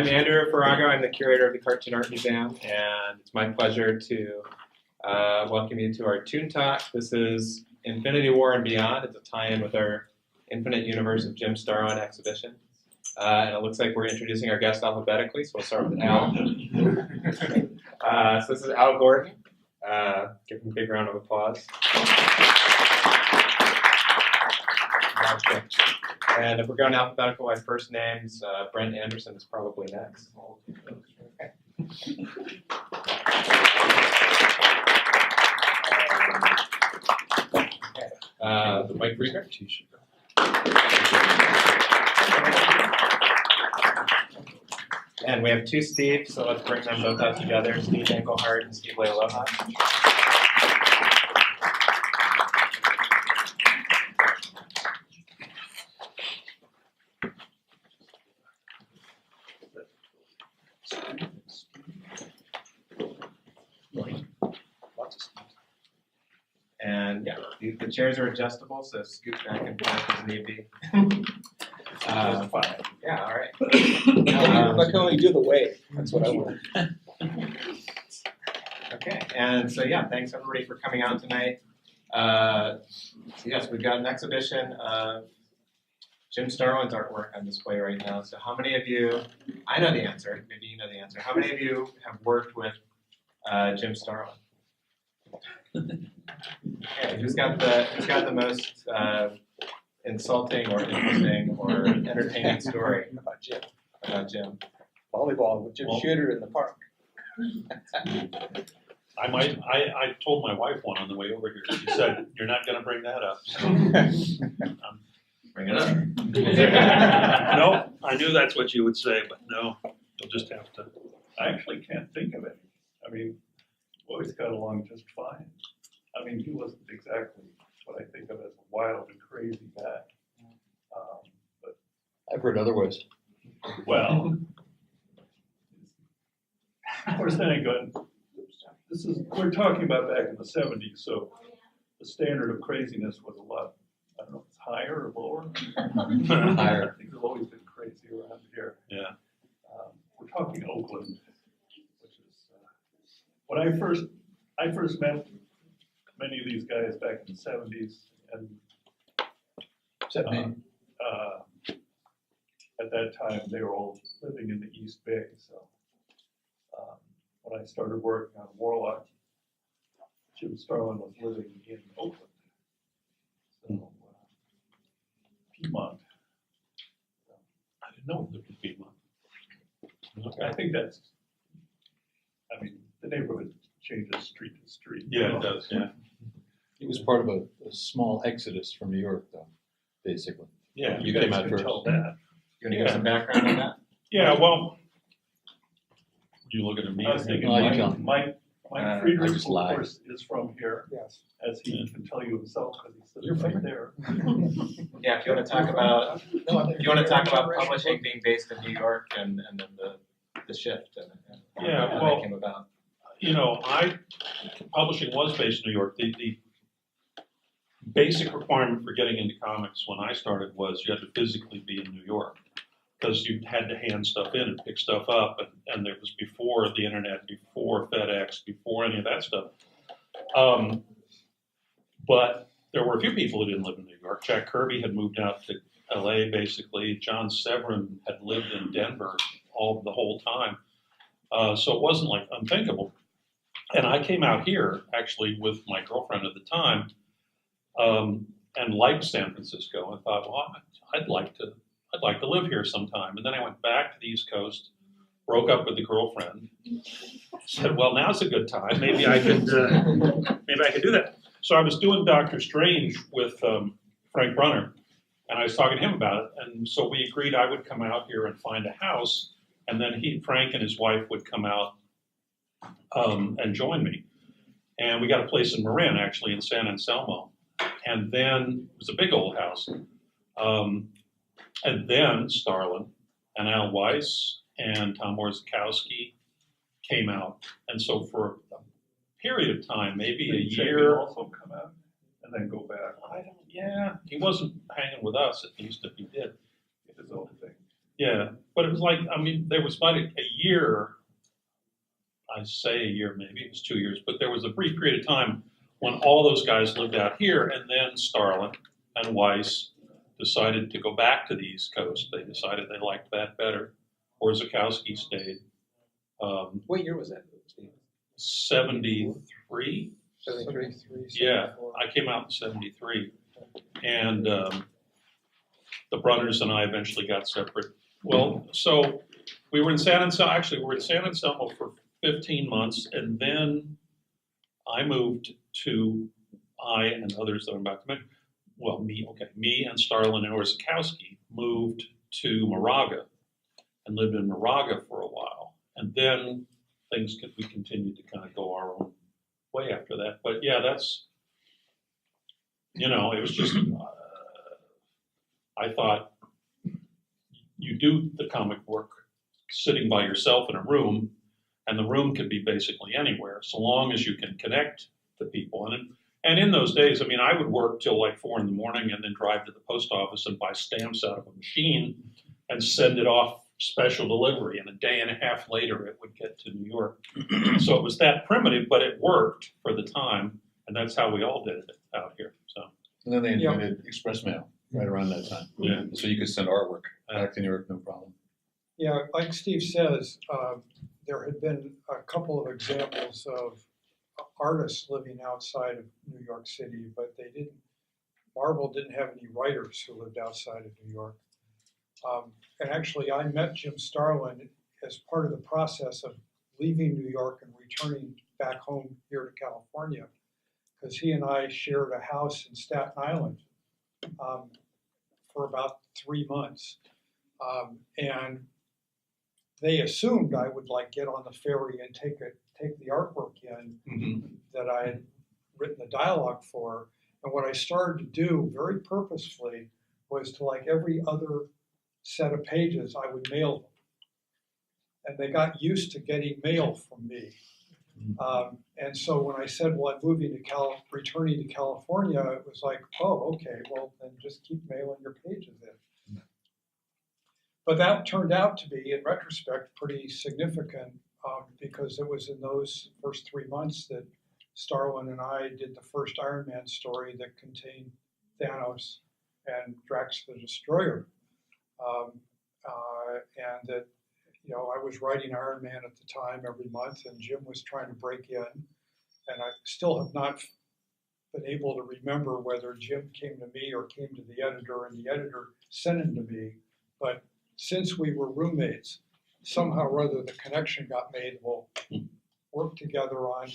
I'm Andrew Farago. I'm the curator of the Cartoon Art Museum, and it's my pleasure to welcome you to our Toon Talk. This is Infinity War and Beyond. It's a tie-in with our Infinite Universe of Jim Starlin exhibition. And it looks like we're introducing our guests alphabetically, so we'll start with Al. So this is Al Gordon. Give him a big round of applause. And if we're going alphabetical by first names, Brent Anderson is probably next. Okay. Mike Friedrish. And we have two Steves, so let's bring them both out together, Steve Englehart and Steve Leialoha. And yeah, the chairs are adjustable, so scoot back and forth as need be. Yeah, all right. I can only do the wave. That's what I want. Okay, and so yeah, thanks everybody for coming out tonight. So yes, we've got an exhibition of Jim Starlin's artwork on display right now. So how many of you, I know the answer, maybe you know the answer, how many of you have worked with Jim Starlin? Okay, who's got the most insulting or interesting or entertaining story About Jim. about Jim? Volleyball with Jim Shooter in the park. I told my wife one on the way over here. She said, "You're not going to bring that up." So, Bring it up. no, I knew that's what you would say, but no, you'll just have to. I actually can't think of it. I mean, boys got along just fine. I mean, he wasn't exactly what I think of as a wild and crazy guy. But I've heard otherwise. well, of course, then again, we're talking about back in the 70s, so the standard of craziness was a lot, I don't know if it's higher or lower. Higher. Things have always been crazy around here. Yeah. We're talking Oakland, which is when I first met many of these guys back in the 70s, and at that time they were all living in the East Bay. So when I started working on Warlock, Jim Starlin was living in Oakland, so Piedmont. I didn't know it lived in Piedmont. I think that's, I mean, the neighborhood changes street to street. Yeah, it does. Yeah. He was part of a small exodus from New York, though, basically. Yeah. You came guys out can first. tell that. You want to give some background on that? Yeah. Well, you looking at me? I was thinking Oh, you tell me. Mike I Friedrish, just of lied. course, is from here, Yes. as he can tell you himself, because he's You're sitting from right there. Yeah, if you want to talk about publishing being based in New York and then the shift and Yeah, how well, that came about. You know, publishing was based in New York. The basic requirement for getting into comics when I started was you had to physically be in New York, because you had to hand stuff in and pick stuff up, and there was before the internet, before FedEx, before any of that stuff. But there were a few people who didn't live in New York. Jack Kirby had moved out to LA basically. John Severin had lived in Denver the whole time. So it wasn't like unthinkable. And I came out here actually with my girlfriend at the time, and liked San Francisco, and thought, well, I'd like to live here sometime. And then I went back to the East Coast, broke up with the girlfriend, said, well, now's a good time. Maybe I could do that. So I was doing Doctor Strange with Frank Brunner, and I was talking to him about it. And so we agreed I would come out here and find a house, and then Frank and his wife would come out and join me. And we got a place in Marin, actually, in San Anselmo. And then it was a big old house. And then Starlin and Al Weiss and Tom Warzakowski came out. And so for a period of time, maybe a year. Also come out and then go back. Yeah, he wasn't hanging with us, at least if he did. His own thing. Yeah, but it was like, I mean, there was like a year, I say a year, maybe it was 2 years, but there was a brief period of time when all those guys lived out here, and then Starlin and Weiss decided to go back to the East Coast. They decided they liked that better. Orzechowski stayed. What year was that, Steve? 73? 73? Yeah, I came out in 73. And the brothers and I eventually got separate. Well, so we were in San Anselmo, actually, we were in San Anselmo for 15 months, and then I moved to, I and others that I'm about to mention, well, me and Starlin and Orzechowski moved to Moraga and lived in Moraga for a while. And then we continued to kind of go our own way after that. But yeah, that's, it was just, I thought you do the comic work sitting by yourself in a room, and the room could be basically anywhere, so long as you can connect to people. And in those days, I mean, I would work till like 4 a.m. and then drive to the post office and buy stamps out of a machine and send it off special delivery. And a day and a half later, it would get to New York. So it was that primitive, but it worked for the time. And that's how we all did it out here. So. And then they invented express mail right around that time. Yeah. So you could send artwork back to New York, no problem. Yeah, like Steve says, there had been a couple of examples of artists living outside of New York City, but Marvel didn't have any writers who lived outside of New York. And actually, I met Jim Starlin as part of the process of leaving New York and returning back home here to California, because he and I shared a house in Staten Island for about 3 months. And they assumed I would get on the ferry and take the artwork in that I had written the dialogue for. And what I started to do very purposefully was to every other set of pages, I would mail them. And they got used to getting mail from me. And so when I said, well, I'm returning to California, it was like, oh, okay, well, then just keep mailing your pages in. But that turned out to be, in retrospect, pretty significant because it was in those first 3 months that Starlin and I did the first Iron Man story that contained Thanos and Drax the Destroyer. And that, I was writing Iron Man at the time every month, and Jim was trying to break in. And I still have not been able to remember whether Jim came to me or came to the editor, and the editor sent him to me. But since we were roommates, somehow or other the connection got made. We'll work together on,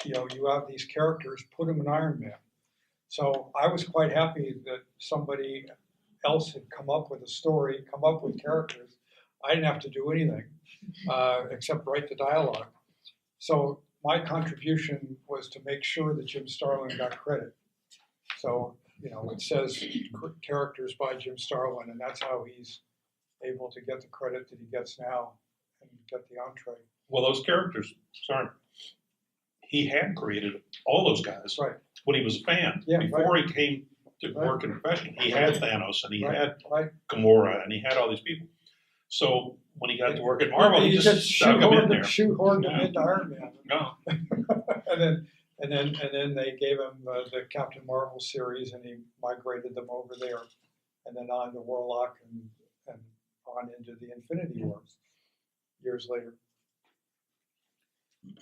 you have these characters, put them in Iron Man. So I was quite happy that somebody else had come up with a story, come up with characters. I didn't have to do anything except write the dialogue. So my contribution was to make sure that Jim Starlin got credit. So, it says characters by Jim Starlin, and that's how he's able to get the credit that he gets now and get the entree. Well, those characters, he had created all those guys when he was a fan. Yeah, Before he came to work in profession, he had Thanos and he had Right. Gamora and he had all these people. So when he got to work at Marvel, he just stuck them in there. Shoehorned them into Iron Man. No. and then they gave him the Captain Marvel series, and he migrated them over there, and then on to Warlock and on into the Infinity Wars years later.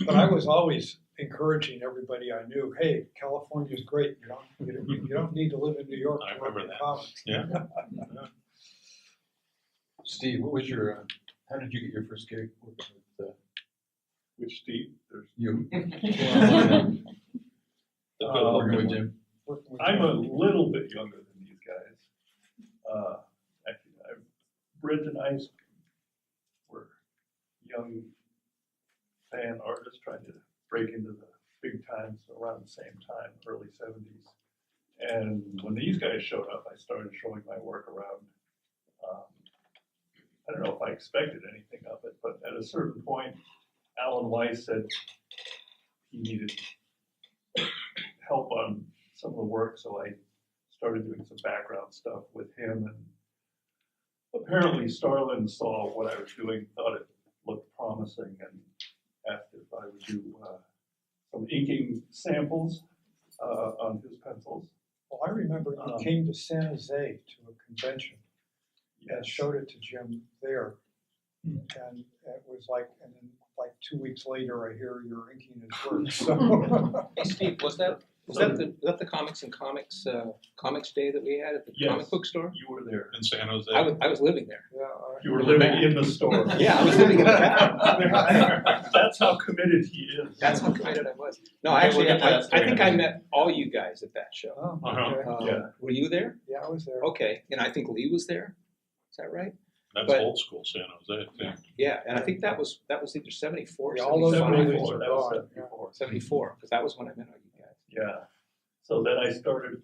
But I was always encouraging everybody I knew, hey, California's great. You don't need to live in New York to work in comics. Yeah. Steve, how did you get your first gig working Which Steve? There's you? The good Working with Jim? I'm a little bit younger than these guys. Actually, Brent and I were young fan artists trying to break into the big times around the same time, early 70s. And when these guys showed up, I started showing my work around. I don't know if I expected anything of it, but at a certain point, Alan Weiss said he needed help on some of the work, so I started doing some background stuff with him, and apparently Starlin saw what I was doing, thought it looked promising, and asked if I would do some inking samples on his pencils. Well, I remember you came to San Jose to a convention and Yes. showed it to Jim there. And it was like, and then like 2 weeks later, I hear you're inking his work, so. Hey, Steve, was that the Comics and Comics Day that we had at the Yes. comic book store? You were there. In San Jose. I was living there. Yeah, You were living in the store. Yeah, I was living in the back. That's how committed he is. That's how committed I was. No, Okay, actually, we'll get to that I think I story. met all you guys at that show. Oh, Uh-huh. okay. Yeah. Were you there? Yeah, I was there. Okay, and I think Lee was there. Is that right? That's but- old school San Jose. Yeah. Yeah, and I think that was either 74, Yeah, all those 75, movies or are That was gone. 74. 74, because that was when I met all you guys. Yeah. So then I started,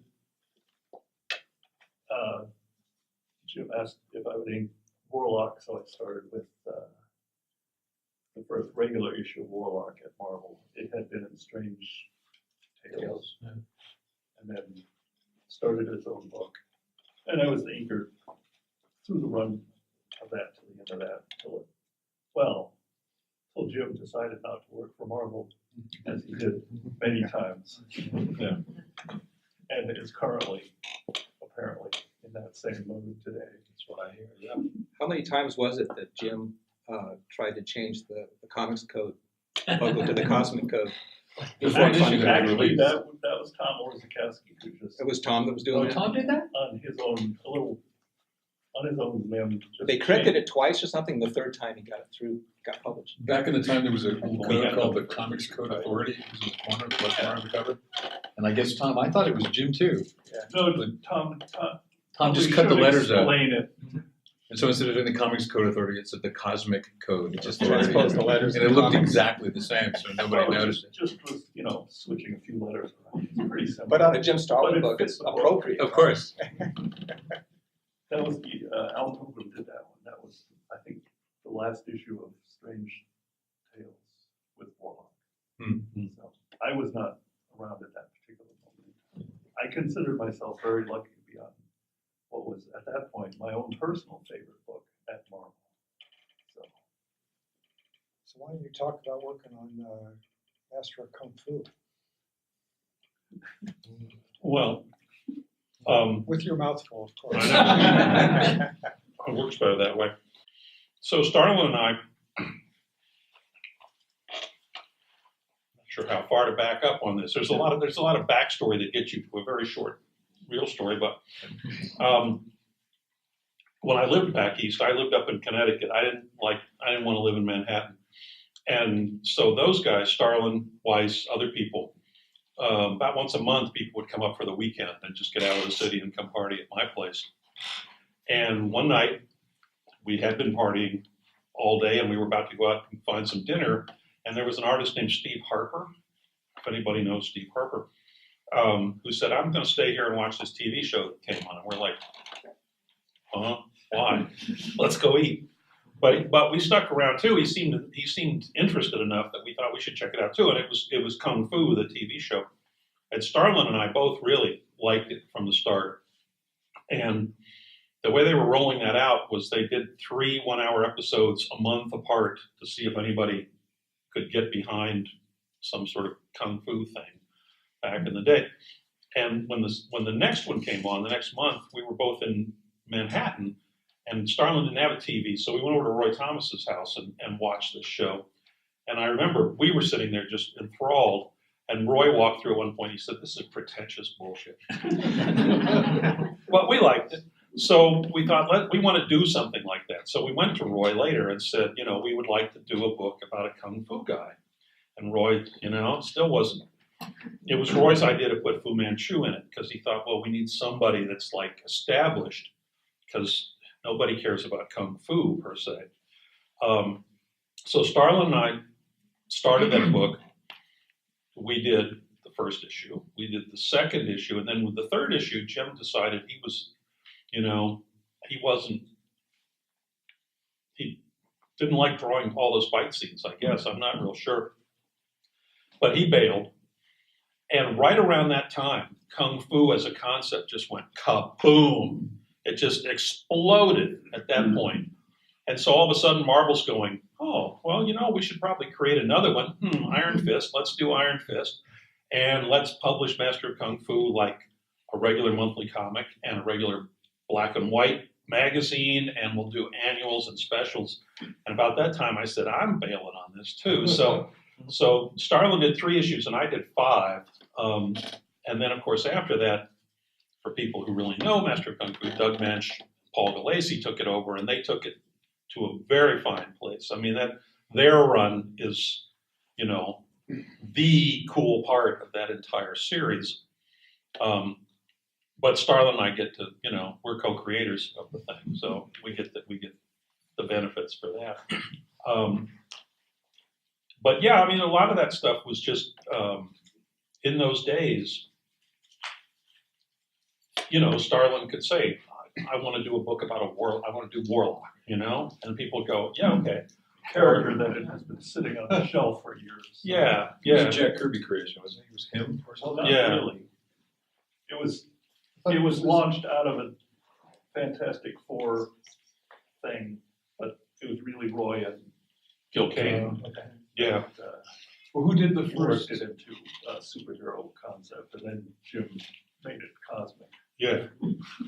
Jim asked if I would ink Warlock, so I started with the first regular issue of Warlock at Marvel. It had been in Strange Tales, and then started its own book. And I was the inker through the run of that to the end of that, till Jim decided not to work for Marvel, as he did many times. Yeah. And is currently, apparently, in that same mode today. That's what I hear. Yeah. How many times was it that Jim tried to change the comics code logo to the cosmic code? Before Before this finding you out. got Actually, released. that was Tom Orzakowski who just, It was Tom that was doing Oh, that? Tom did that? on his own, on his own limb. just They corrected it twice or something, the third time he got it through, got published. Back in the time, there was a We code had called no- the Comics Code Authority. It was in the corner, the left corner of the cover. And I guess Tom, I thought it was Jim too. No, Tom Tom just we cut the should letters out. Explain it. And so instead of doing the Comics Code Authority, it said the Cosmic Code Just Authority. transpose the letters. And it looked exactly the same, so nobody Well, noticed it. Just was, switching a few letters around. It's pretty simple. But on a Jim But Starlin it book, fits it's the book. appropriate. Of course. That was Al Tobin did that one. That was, I think, the last issue of Strange Tales with Warlock. So I was not around at that particular moment. I considered myself very lucky to be on what was at that point my own personal favorite book at Marvel. So So why don't you talk about working on Master of Kung Fu? Well, With your mouth full, of course. it works better that way. So Starlin and I, not sure how far to back up on this. There's a lot of backstory that gets you to a very short, real story. But when I lived back east, I lived up in Connecticut. I didn't want to live in Manhattan, and so those guys, Starlin, Weiss, other people. About once a month, people would come up for the weekend and just get out of the city and come party at my place. And one night, we had been partying all day, and we were about to go out and find some dinner. And there was an artist named Steve Harper, if anybody knows Steve Harper, who said, "I'm going to stay here and watch this TV show that came on." And we're like, why? Let's go eat. But we stuck around too. He seemed interested enough that we thought we should check it out too. And it was Kung Fu, the TV show. And Starlin and I both really liked it from the start. And the way they were rolling that out was they did 3 one-hour episodes a month apart to see if anybody could get behind some sort of Kung Fu thing back in the day. And when the next one came on, the next month, we were both in Manhattan. And Starlin didn't have a TV, so we went over to Roy Thomas's house and watched this show. And I remember we were sitting there just enthralled, and Roy walked through at one point. He said, "This is pretentious bullshit." But we liked it. So we thought, we want to do something like that. So we went to Roy later and said, we would like to do a book about a Kung Fu guy. And Roy, still wasn't. It was Roy's idea to put Fu Manchu in it because he thought, well, we need somebody that's like established because nobody cares about Kung Fu, per se. So Starlin and I started that book. We did the first issue. We did the second issue. And then with the third issue, Jim decided he didn't like drawing all those fight scenes, I guess. I'm not real sure. But he bailed. And right around that time, Kung Fu as a concept just went kaboom. It just exploded at that point. And so all of a sudden Marvel's going, oh, well, you know, we should probably create another one. Iron Fist, let's do Iron Fist. And let's publish Master of Kung Fu like a regular monthly comic and a regular black and white magazine, and we'll do annuals and specials. And about that time I said, I'm bailing on this too. So Starlin did 3 issues and I did 5. And then of course after that, for people who really know Master of Kung Fu, Doug Mensch, Paul Gulacy took it over, and they took it to a very fine place. I mean, that their run is, you know, the cool part of that entire series. But Starlin and I get to, you know, we're co-creators of the thing, so we get the benefits for that. But yeah, I mean, a lot of that stuff was just in those days. You know, Starlin could say, I want to do a book about I want to do Warlock, you know? And people go, yeah, okay. Character that it has been sitting on the shelf for years. Yeah, It was yeah. a Jack Kirby creation, wasn't it? It was him or Well, something? not Yeah. really. It was launched out of a Fantastic Four thing, but it was really Roy and Gil Kane. Yeah. Well, who did the worked first? it into a superhero concept, and then Jim made it cosmic. Yeah.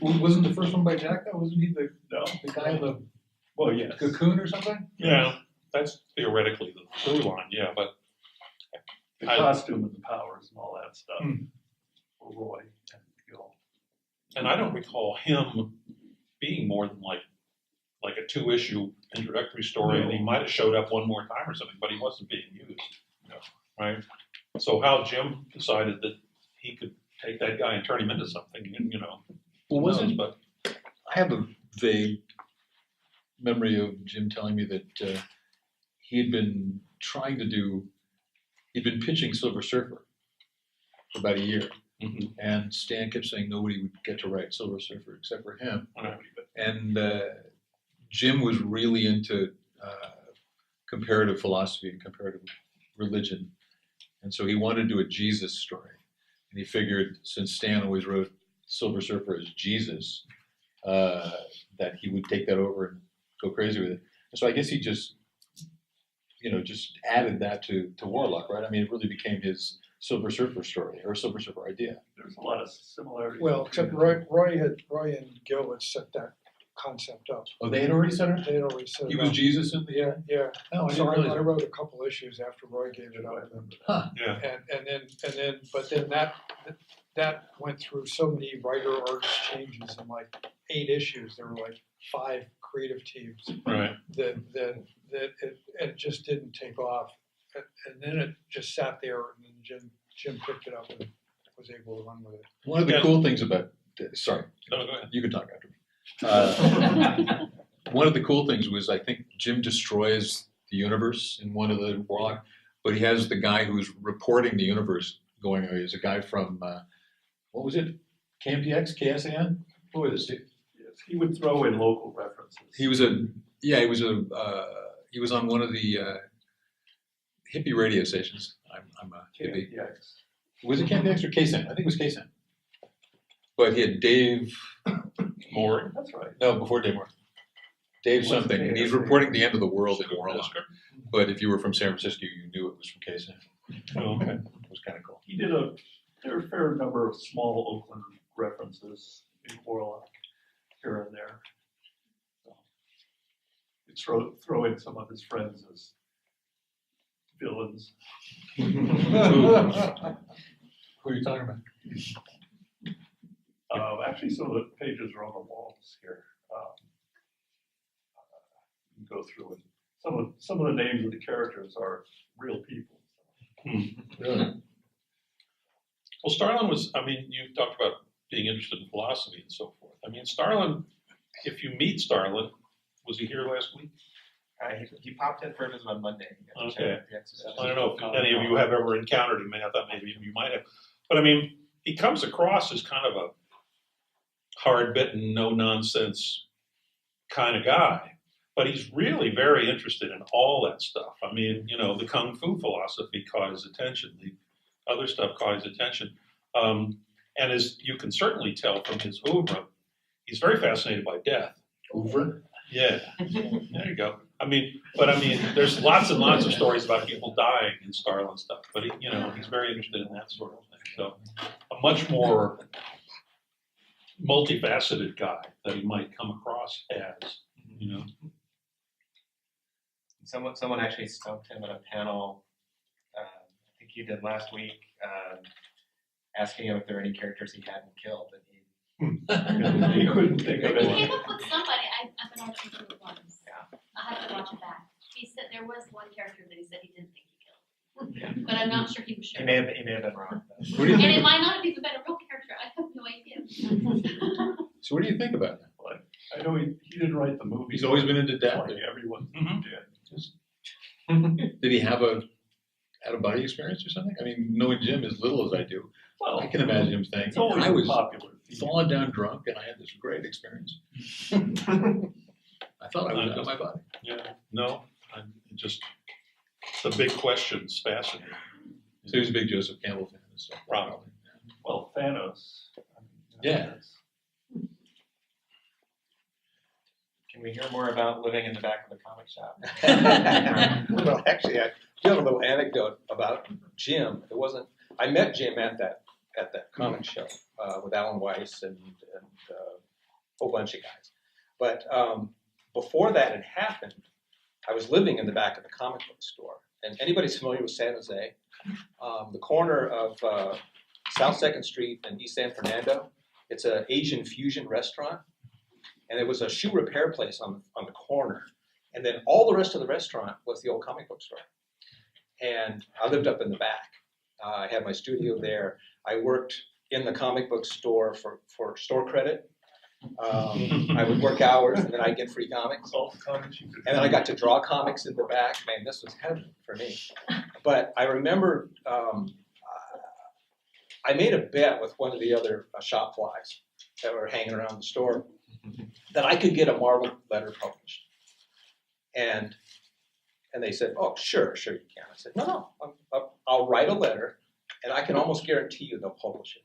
Wasn't the first one by Jack though? Wasn't he the No, guy in the well, yes. cocoon or something? Yeah. That's theoretically the through line, yeah, but The I- costume and the powers and all that stuff for Roy and Gil. and I don't recall him being more than like a 2-issue introductory story, and he might have showed up one more time or something, but he wasn't being used. No. Right? So how Jim decided that he could take that guy and turn him into something, and, you know. Well, who wasn't knows, but I have a vague memory of Jim telling me that he had been he'd been pitching Silver Surfer for about a year. Mhm. And Stan kept saying nobody would get to write Silver Surfer except for him. Right. And Jim was really into comparative philosophy and comparative religion. And so he wanted to do a Jesus story. And he figured, since Stan always wrote Silver Surfer as Jesus, that he would take that over and go crazy with it. So I guess he just added that to Warlock, right? I mean, it really became his Silver Surfer story or Silver Surfer idea. There's a lot of similarities. Well, except Roy and Gil had set that concept up. Oh, they had already set it? They had already set He it was up. Jesus in the. Yeah, yeah. No, I So didn't realize I that. wrote a couple issues after Roy gave it up. Yeah. But then that went through so many writer artist changes in like 8 issues. There were like 5 creative teams Right. that it just didn't take off. And then it just sat there, and then Jim picked it up and was able to run with it. One of the Yeah. cool things about, sorry, No, go ahead. you can talk after me. One of the cool things was I think Jim destroys the universe in one of the Warlock, but he has the guy who's reporting the universe going away. He's a guy from, what was it? KMPX, KSAN? Who was it? Yes, he would throw in local references. He was he was on one of the hippie radio stations. I'm a hippie. KMPX. Was it KMPX or KSAN? I think it was KSAN. But he had Dave, More. That's right. no, before Dave Moore. Dave Was it something, and he's KSAN? reporting the end of the world in Warlock. But if you were from San Francisco, you knew it was from KSAN. Oh, okay. It was kind of cool. He did there were a fair number of small Oakland references in Warlock here and there. So, you throw in some of his friends as villains. Who are you talking about? Actually, some of the pages are on the walls here. You can go through and some of the names of the characters are real people. Really? Well, Starlin was, I mean, you talked about being interested in philosophy and so forth. I mean, Starlin, if you meet Starlin, was he here last week? He popped in for a visit on Monday. Okay. I don't know if any of you have ever encountered him. I thought maybe you might have. But I mean, he comes across as kind of a hard-bitten, no-nonsense kind of guy. But he's really very interested in all that stuff. I mean, you know, the Kung Fu philosophy caught his attention. The other stuff caught his attention. And as you can certainly tell from his oeuvre, he's very fascinated by death. Hoover? Yeah, there you go. I mean, there's lots and lots of stories about people dying in Starlin stuff, but he's very interested in that sort of thing. So a much more multifaceted guy that he might come across as, Someone actually stumped him in a panel, I think you did last week, asking him if there were any characters he hadn't killed, and He couldn't think of He it. came up with somebody, I've been watching through it once. Yeah. I'll have to watch it back. He said there was one character that he said he didn't think he killed. But I'm not sure he was sure. he may have been wrong. What do you And it think? might not have even been a real character, I have no idea. So what do you think about that? I know he didn't write the movie. He's always been into death. Like everyone Mhm. did. Just Did he have a out-of-body experience or something? I mean, knowing Jim as little as I do, I can imagine him saying, it's always I was popular. falling down drunk and I had this great experience. I thought I was out of my body. Yeah, no, the big question's fascinating. So he was a big Joseph Campbell fan and stuff. Probably. Well, Thanos. Yeah. that's- Can we hear more about living in the back of the comic shop? Well, actually, I do have a little anecdote about Jim. I met Jim at that comic show with Alan Weiss and a whole bunch of guys. But before that had happened, I was living in the back of the comic book store. And anybody's familiar with San Jose? The corner of South 2nd Street and East San Fernando, it's an Asian fusion restaurant. And there was a shoe repair place on the corner. And then all the rest of the restaurant was the old comic book store. And I lived up in the back. I had my studio there. I worked in the comic book store for store credit. I would work hours and then I'd get free comics. All the comics you could. And then I got to draw comics in the back. Man, this was heaven for me. But I remember I made a bet with one of the other shop flies that were hanging around the store that I could get a Marvel letter published. And they said, oh, sure you can. I said, no, I'll write a letter and I can almost guarantee you they'll publish it.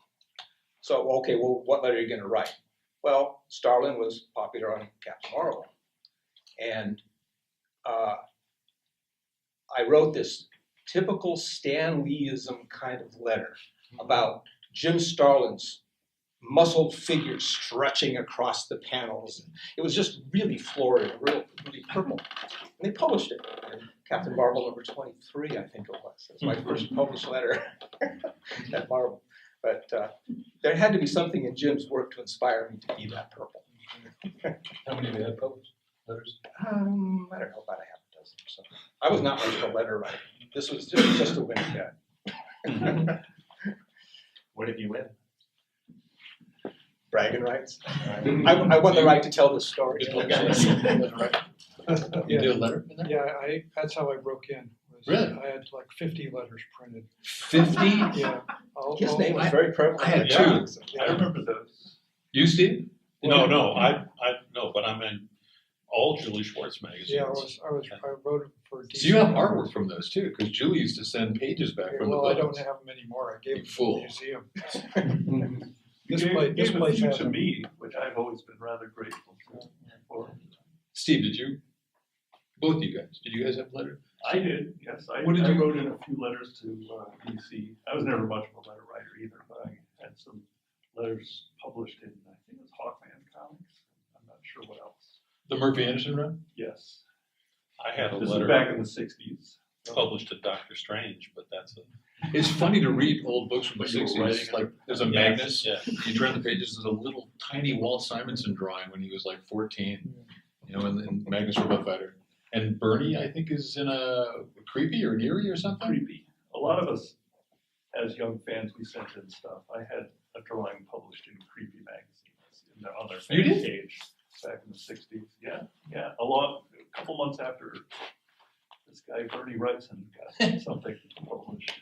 So, okay, well, what letter are you going to write? Well, Starlin was popular on Captain Marvel. And I wrote this typical Stan Leeism kind of letter about Jim Starlin's muscled figure stretching across the panels. It was just really florid, really purple. And they published it in Captain Marvel number 23, I think it was. That's my first published letter at Marvel. But there had to be something in Jim's work to inspire me to be that purple. How many have you had published letters? I don't know, about a half a dozen or something. I was not much of a letter writer. This was just a win bet. What did you win? Bragging rights. I won the right to tell this story. You did a letter in there? Yeah, that's how I broke in. Really? I had like 50 letters printed. 50? Yeah. His name was very prevalent. I had Yeah. two. I remember those. You, Steve? No, but I'm in all Julie Schwartz magazines. Yeah, I wrote it for DC. So you have artwork from those too, because Julie used to send pages back Yeah, from the well, I books. don't have them anymore. I gave them to Fool. the museum. You This gave place a few has to them. me, which I've always been rather grateful for. Steve, did you? Both you guys. Did you guys have letters? I did, yes. I What did you- wrote in a few letters to DC. I was never much of a letter writer either, but I had some letters published in, I think it was Hawkman Comics. I'm not sure what else. The Murphy Anderson run? Yes. I had a This is letter back in the 60s. published to Doctor Strange, but that's a It's funny to read old books from the You were 60s. writing Like there's a Yeah, Magnus. yeah. You turn the pages. There's a little tiny Walt Simonson drawing when he was like 14. You know, in Magnus Robot Fighter. And Bernie, I think, is in a Creepy or an Eerie or something. Creepy. A lot of us, as young fans, we sent in stuff. I had a drawing published in Creepy magazines on their You fan did? page back in the 60s. Yeah. A couple months after this guy Bernie Wrightson got something published.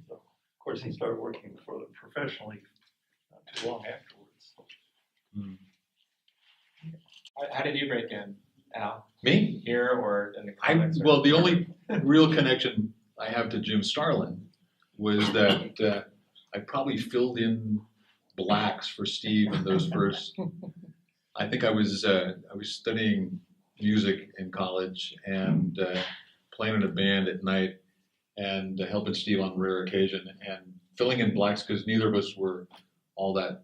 So, of course, he started working for them professionally not too long afterwards. How did you break in, Al? Me? Here or in the comics? or- Well, the only real connection I have to Jim Starlin was that I probably filled in blacks for Steve in those first I think I was studying music in college and playing in a band at night and helping Steve on rare occasion and filling in blanks because neither of us were all that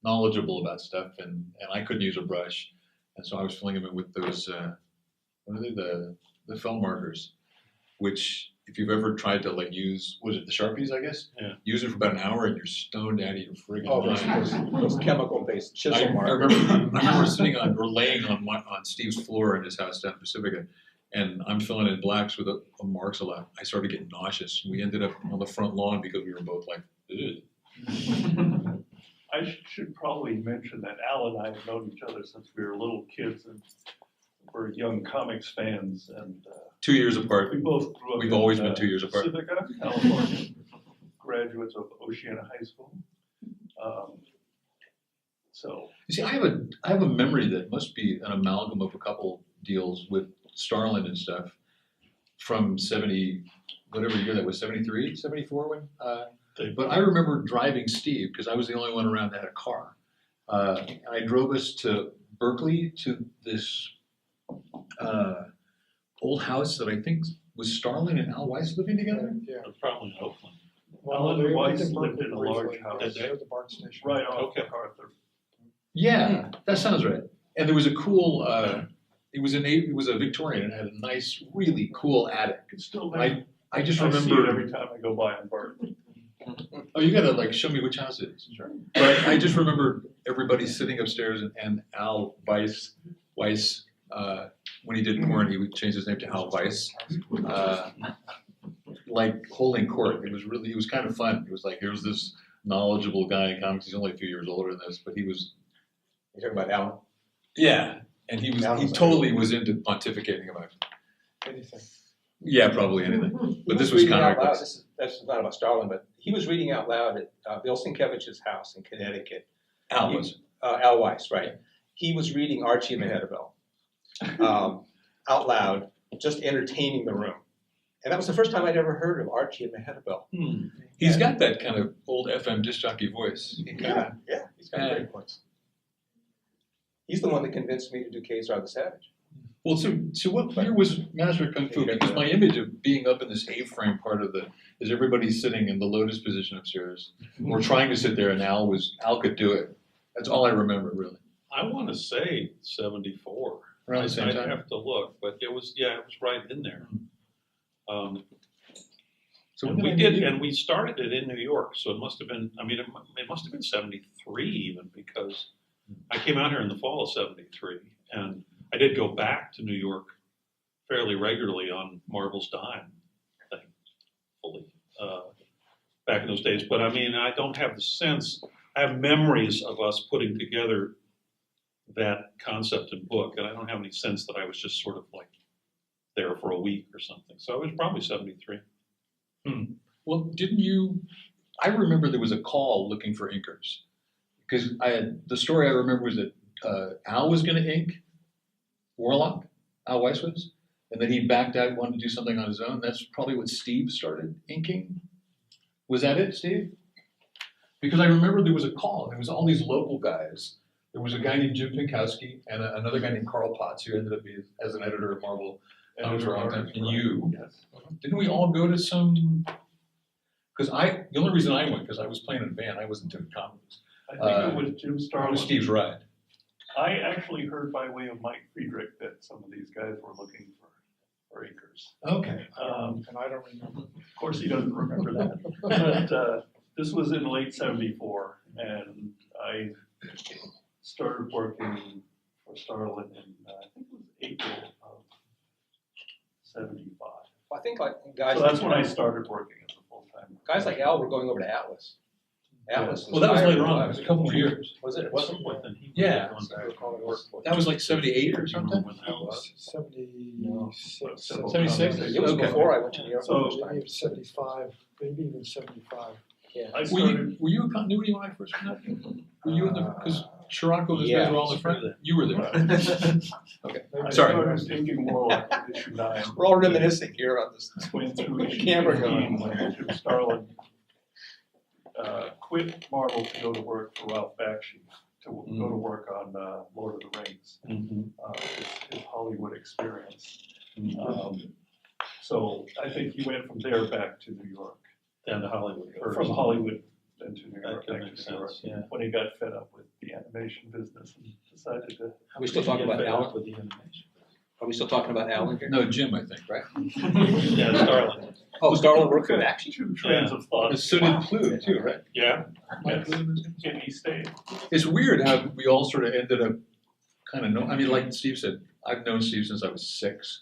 knowledgeable about stuff and I couldn't use a brush. And so I was filling them in with those, what are they, the felt markers, which if you've ever tried to like use, was it the Sharpies, I guess? Yeah. Use it for about an hour and you're stoned out of your friggin' Oh, mind. those chemical-based I chisel markers. remember sitting on or laying on Steve's floor in his house down in Pacifica, and I'm filling in blacks with a marks a lot. I started getting nauseous. We ended up on the front lawn because we were both like, ugh. I should probably mention that Al and I have known each other since we were little kids and we're young comics fans and 2 years apart. we both grew up We've in, always been 2 years apart. Pacifica, California, graduates of Oceana High School. So You see, I have a memory that must be an amalgam of a couple deals with Starlin and stuff from 70, whatever year that was, 73, 74 when. But I remember driving Steve because I was the only one around that had a car. I drove us to Berkeley to this old house that I think was Starlin and Al Weiss living together. Yeah. It was probably in Oakland. Alan they lived Weiss in lived Berkeley in a large briefly, house. yes, near the BART station. Right off Okay. MacArthur. Yeah, that sounds right. And there was a cool. It was a Victorian and it had a nice, really cool attic. It's still there. I just I see it remember. every time I go by on BART. Oh, you gotta like show me which house it is. Sure. But I just remember everybody sitting upstairs and Al Weiss, when he did porn, he would change his name to Al Weiss, like holding court. It was kind of fun. It was like, here's this knowledgeable guy in comics. He's only a few years older than this, but he was. You're talking about Alan? Yeah, and he totally was into pontificating about Anything. Yeah, probably anything. But this was was reading comic out loud. books. That's not about Starlin, but he was reading out loud at Bill Sienkiewicz's house in Connecticut. Al was. Al Weiss, right? He was reading Archie and the Heatherville out loud, just entertaining the room. And that was the first time I'd ever heard of Archie and the Heatherville. He's got that kind of old FM disc jockey voice. He kinda, Yeah, he's got a great voice. He's the one that convinced me to do Kazar the Savage. Well, so what year was Master of Kung Fu? Because my image of being up in this A-frame part of is everybody sitting in the lotus position upstairs, or trying to sit there, and Al could do it. That's all I remember, really. I want to say 74. Around the same I'd time. have to look, but it was right in there. So And we did, and we started it in New York, so it must have been, I mean, it must have been 73 even, because I came out here in the fall of 73, and I did go back to New York fairly regularly on Marvel's dime, thankfully, back in those days. But I mean, I don't have the sense, I have memories of us putting together that concept and book, and I don't have any sense that I was just sort of like there for a week or something. So it was probably 73. Well, I remember there was a call looking for inkers. Because the story I remember was that Al was going to ink Warlock, Al Weiss was, and then he backed out, wanted to do something on his own. That's probably what Steve started inking. Was that it, Steve? Because I remember there was a call. There was all these local guys. There was a guy named Jim Pinkowski and another guy named Carl Potts who ended up being as an editor of Marvel. And you. Yes. Didn't we all go to some? Because the only reason I went because I was playing in a band. I wasn't into comics. I think it was Jim It Starlin. was Steve's ride. I actually heard by way of Mike Friedrich that some of these guys were looking for inkers. Okay. And I don't remember. Of course, he doesn't remember that. But this was in late 74, and I started working for Starlin in, I think it was April of 75. I think like guys. So that's when I started working as a full-time. Guys like Al were going over to Atlas. Atlas. Well, that was hired later on. by- It was a couple of years. Was it? It wasn't. But then he Yeah. was I recall it was That was like 78 or something? when that was. 76, 76? It was Okay. before I went to New York. So- the first time. maybe 75, maybe even 75. Yeah. I Were started, you in continuity when I first met you? Were you in the, because Scirocco and those Yeah. guys were all in the front? You were there. Okay, I sorry. started inking Warlock with issue 9. We're all reminiscing here on this. Went through issue Camera 15 going. when Jim Starlin quit Marvel to go to work for Ralph Bakshi. to go to work on Lord of the Rings, his Hollywood experience. So I think he went from there back to New York. Down to Hollywood first. From Hollywood then to New That York, could back make to New York. sense, yeah. When he got fed up with the animation business and decided to. Are we still talking about Alan? With the animation. Are we still talking about Alan here? No, Jim, I think, right? Yeah, Starling. Oh, Starlin worked for Action? Two trains of thought. So did Clue too, right? Yeah, Mike yes, Clue was- and he stayed. It's weird how we all sort of ended up kind of I mean, like Steve said, I've known Steve since I was 6,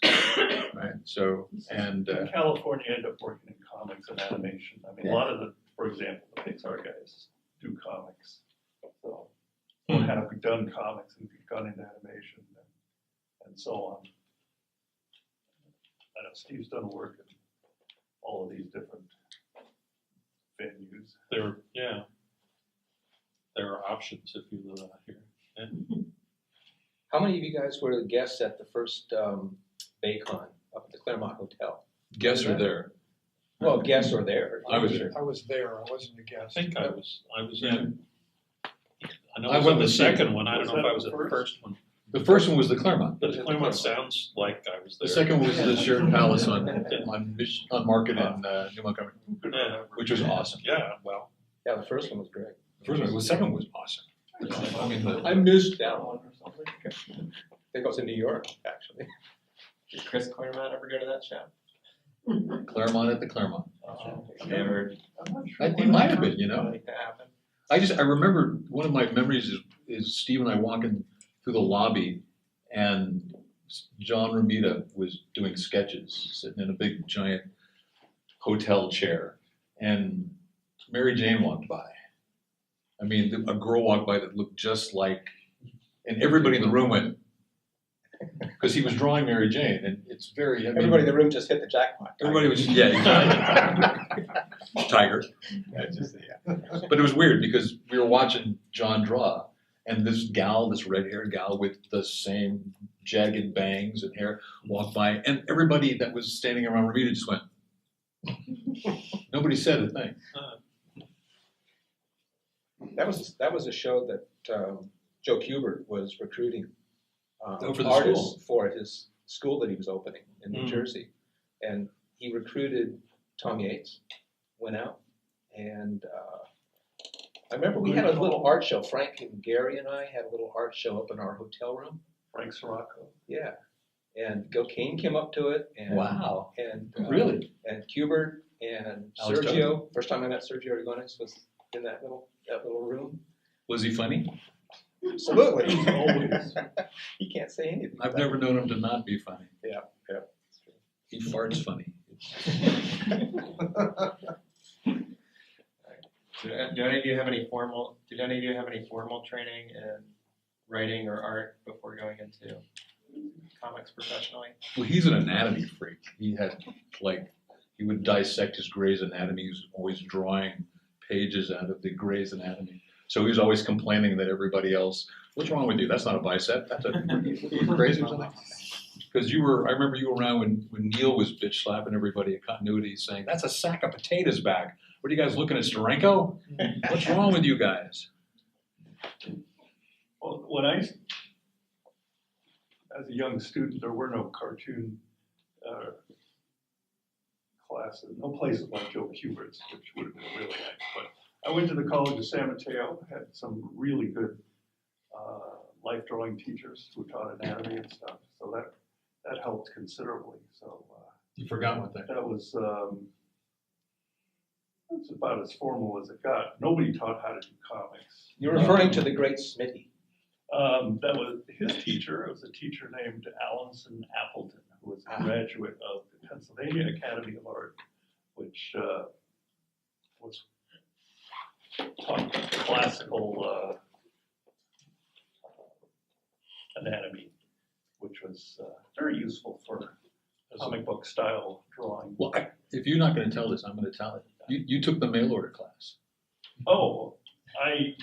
right? So, and In California, I ended up working in comics and animation. I mean, a lot of the, for example, the Pixar guys do comics. So, or have done comics and gone into animation and so on. I know Steve's done work in all of these different venues. There are options if you live out here. Yeah. How many of you guys were guests at the first Baycon up at the Claremont Hotel? guests are there. Well, guests are there. I was there. I was there, I wasn't a I guest. think I was Yeah. in. I know I I was went in the with Steve. second one. I don't Was know if that I was the at the first? first one. The first one was the Claremont. But the Claremont sounds like I was The there. second was the Sheraton Palace on Market in New Montgomery, Yeah. which was awesome. Yeah, well, Yeah, the first one was great. The second was awesome. I mean, I missed that One one. or something. I think I was in New York, actually. Did Chris Claremont ever go to that show? Claremont at the Claremont. Never. I'm not sure. He might have been, you know. Make that happen. I remember one of my memories is Steve and I walking through the lobby, and John Romita was doing sketches, sitting in a big giant hotel chair, and Mary Jane walked by. I mean, a girl walked by that looked just like, and everybody in the room went, because he was drawing Mary Jane, and it's very. I mean, Everybody in the room just hit the jackpot. Everybody was, yeah, exactly. Tiger. But it was weird because we were watching John draw, and this gal, this red-haired gal with the same jagged bangs and hair walked by, and everybody that was standing around Ramita just went. Nobody said a thing. That was a show that Joe Kubert was recruiting For the artists school. for his school that he was opening in New Mm. Jersey, and he recruited Tom Yates. Went out, and I remember we had a little art show. Frank and Gary and I had a little art show up in our hotel room. Frank Sirocco. Yeah, and Gil Kane came up to it, and Wow. and Really? and Kubert and Alex Sergio. First time I met Sergio Aragones was in that little room. Was he funny? Absolutely. Always. He can't say anything. I've about never known him to not be funny. Yeah. He farts funny. Did any of you have any formal training in writing or art before going into comics professionally? Well, he's an anatomy freak. He would dissect his Gray's Anatomy. He was always drawing pages out of the Gray's Anatomy. So he was always complaining that everybody else, what's wrong with you? That's not a bicep. That's a, you crazy or something? Because I remember you were around when Neil was bitch slapping everybody at continuity saying, that's a sack of potatoes back. What are you guys looking at, Steranko? What's wrong with you guys? Well, as a young student, there were no cartoon classes, no places like Joe Kubert's, which would have been really nice. But I went to the College of San Mateo, had some really good life drawing teachers who taught anatomy and stuff. So that helped considerably. So You forgot one thing. that was that's about as formal as it got. Nobody taught how to do comics. You're referring to the great Smitty. That was his teacher. It was a teacher named Alanson Appleton, who was a graduate of the Pennsylvania Academy of Art, which was taught classical anatomy, which was very useful for comic book style drawing. Well, if you're not going to tell this, I'm going to tell it. You took the mail order class. Oh, I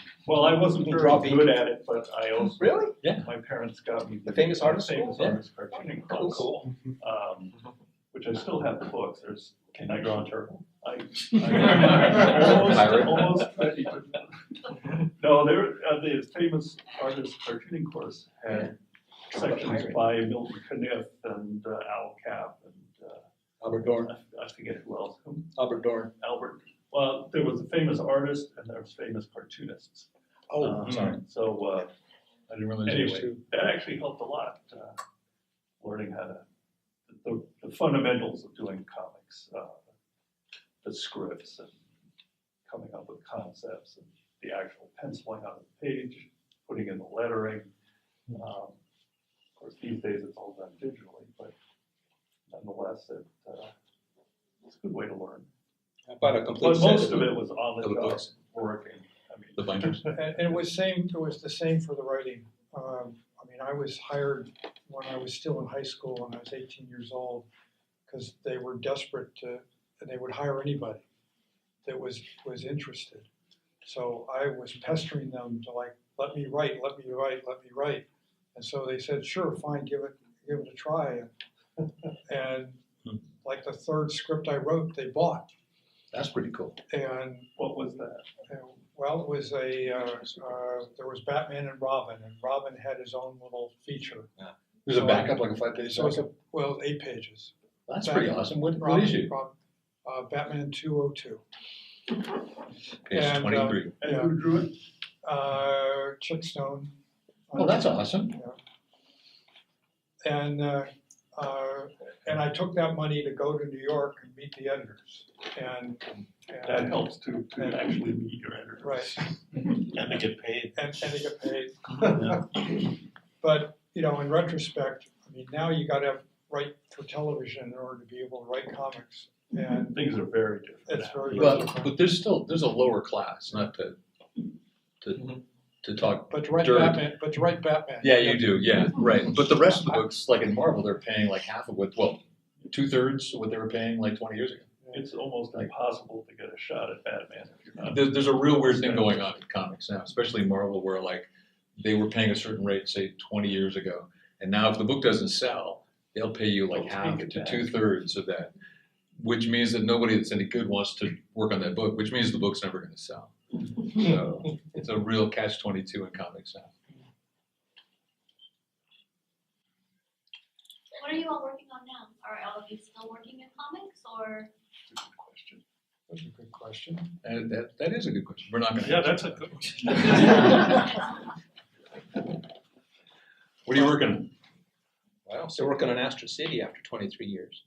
wasn't You can very draw good at it, but I also Really? my parents got me The famous artist famous school? artist cartooning class. Cool. Which I still have the books. can you draw a turtle? I almost Pirate. almost ready to No, the famous artist cartooning course had sections by Milton Caniff and Al Capp and Albert Dorn. I forget who else. Albert Dorn. Albert. Well, there was a famous artist and there was famous cartoonists. Oh, sorry. So I didn't realize there was anyway, two. that actually helped a lot. Learning how to the fundamentals of doing comics, the scripts and coming up with concepts and the actual penciling on the page, putting in the lettering. Of course, these days it's all done digitally, but nonetheless, it's a good way to learn. About a complete But set most of it was on the Of the job books. working. I mean, The binders. And it was the same for the writing. I mean, I was hired when I was still in high school when I was 18 years old, because they were desperate and they would hire anybody that was interested. So I was pestering them to like, let me write. And so they said, sure, fine, give it a try. And like the third script I wrote, they bought. That's pretty cool. And what was that? well, it was there was Batman and Robin had his own little feature. There's a backup, like a 5-page So it's backup. 8 pages. That's pretty awesome. What Robin, issue? Batman 202. Page and, 23. And Yeah. who drew it? Chick Stone. Oh, that's awesome. And I took that money to go to New York and meet the editors. And That helps to actually meet your editors. right. And to get paid. And to get paid. Yeah. But, in retrospect, I mean, now you gotta write for television in order to be able to write comics. And Things are very different. it's now. very But different. but there's a lower class, not to talk. But to write dirt. Batman. Yeah, you do. Yeah, right. But the rest of the books, like in Marvel, they're paying like half of what, well, 2/3 of what they were paying like 20 years ago. It's almost impossible to get a shot at Batman if you're not. There's a real weird thing going on in comics now, especially Marvel, where like they were paying a certain rate, say 20 years ago, and now if the book doesn't sell, they'll pay you like They'll half take it to back. 2/3 of that, which means that nobody that's any good wants to work on that book, which means the book's never going to sell. So it's a real catch-22 in comics now. What are you all working on now? Are all of you still working in comics or? That's a good question. That's a good question. And that is a good question. We're not going to. Yeah, that's a good one. What are you working on? Well, still working on Astro City after 23 years.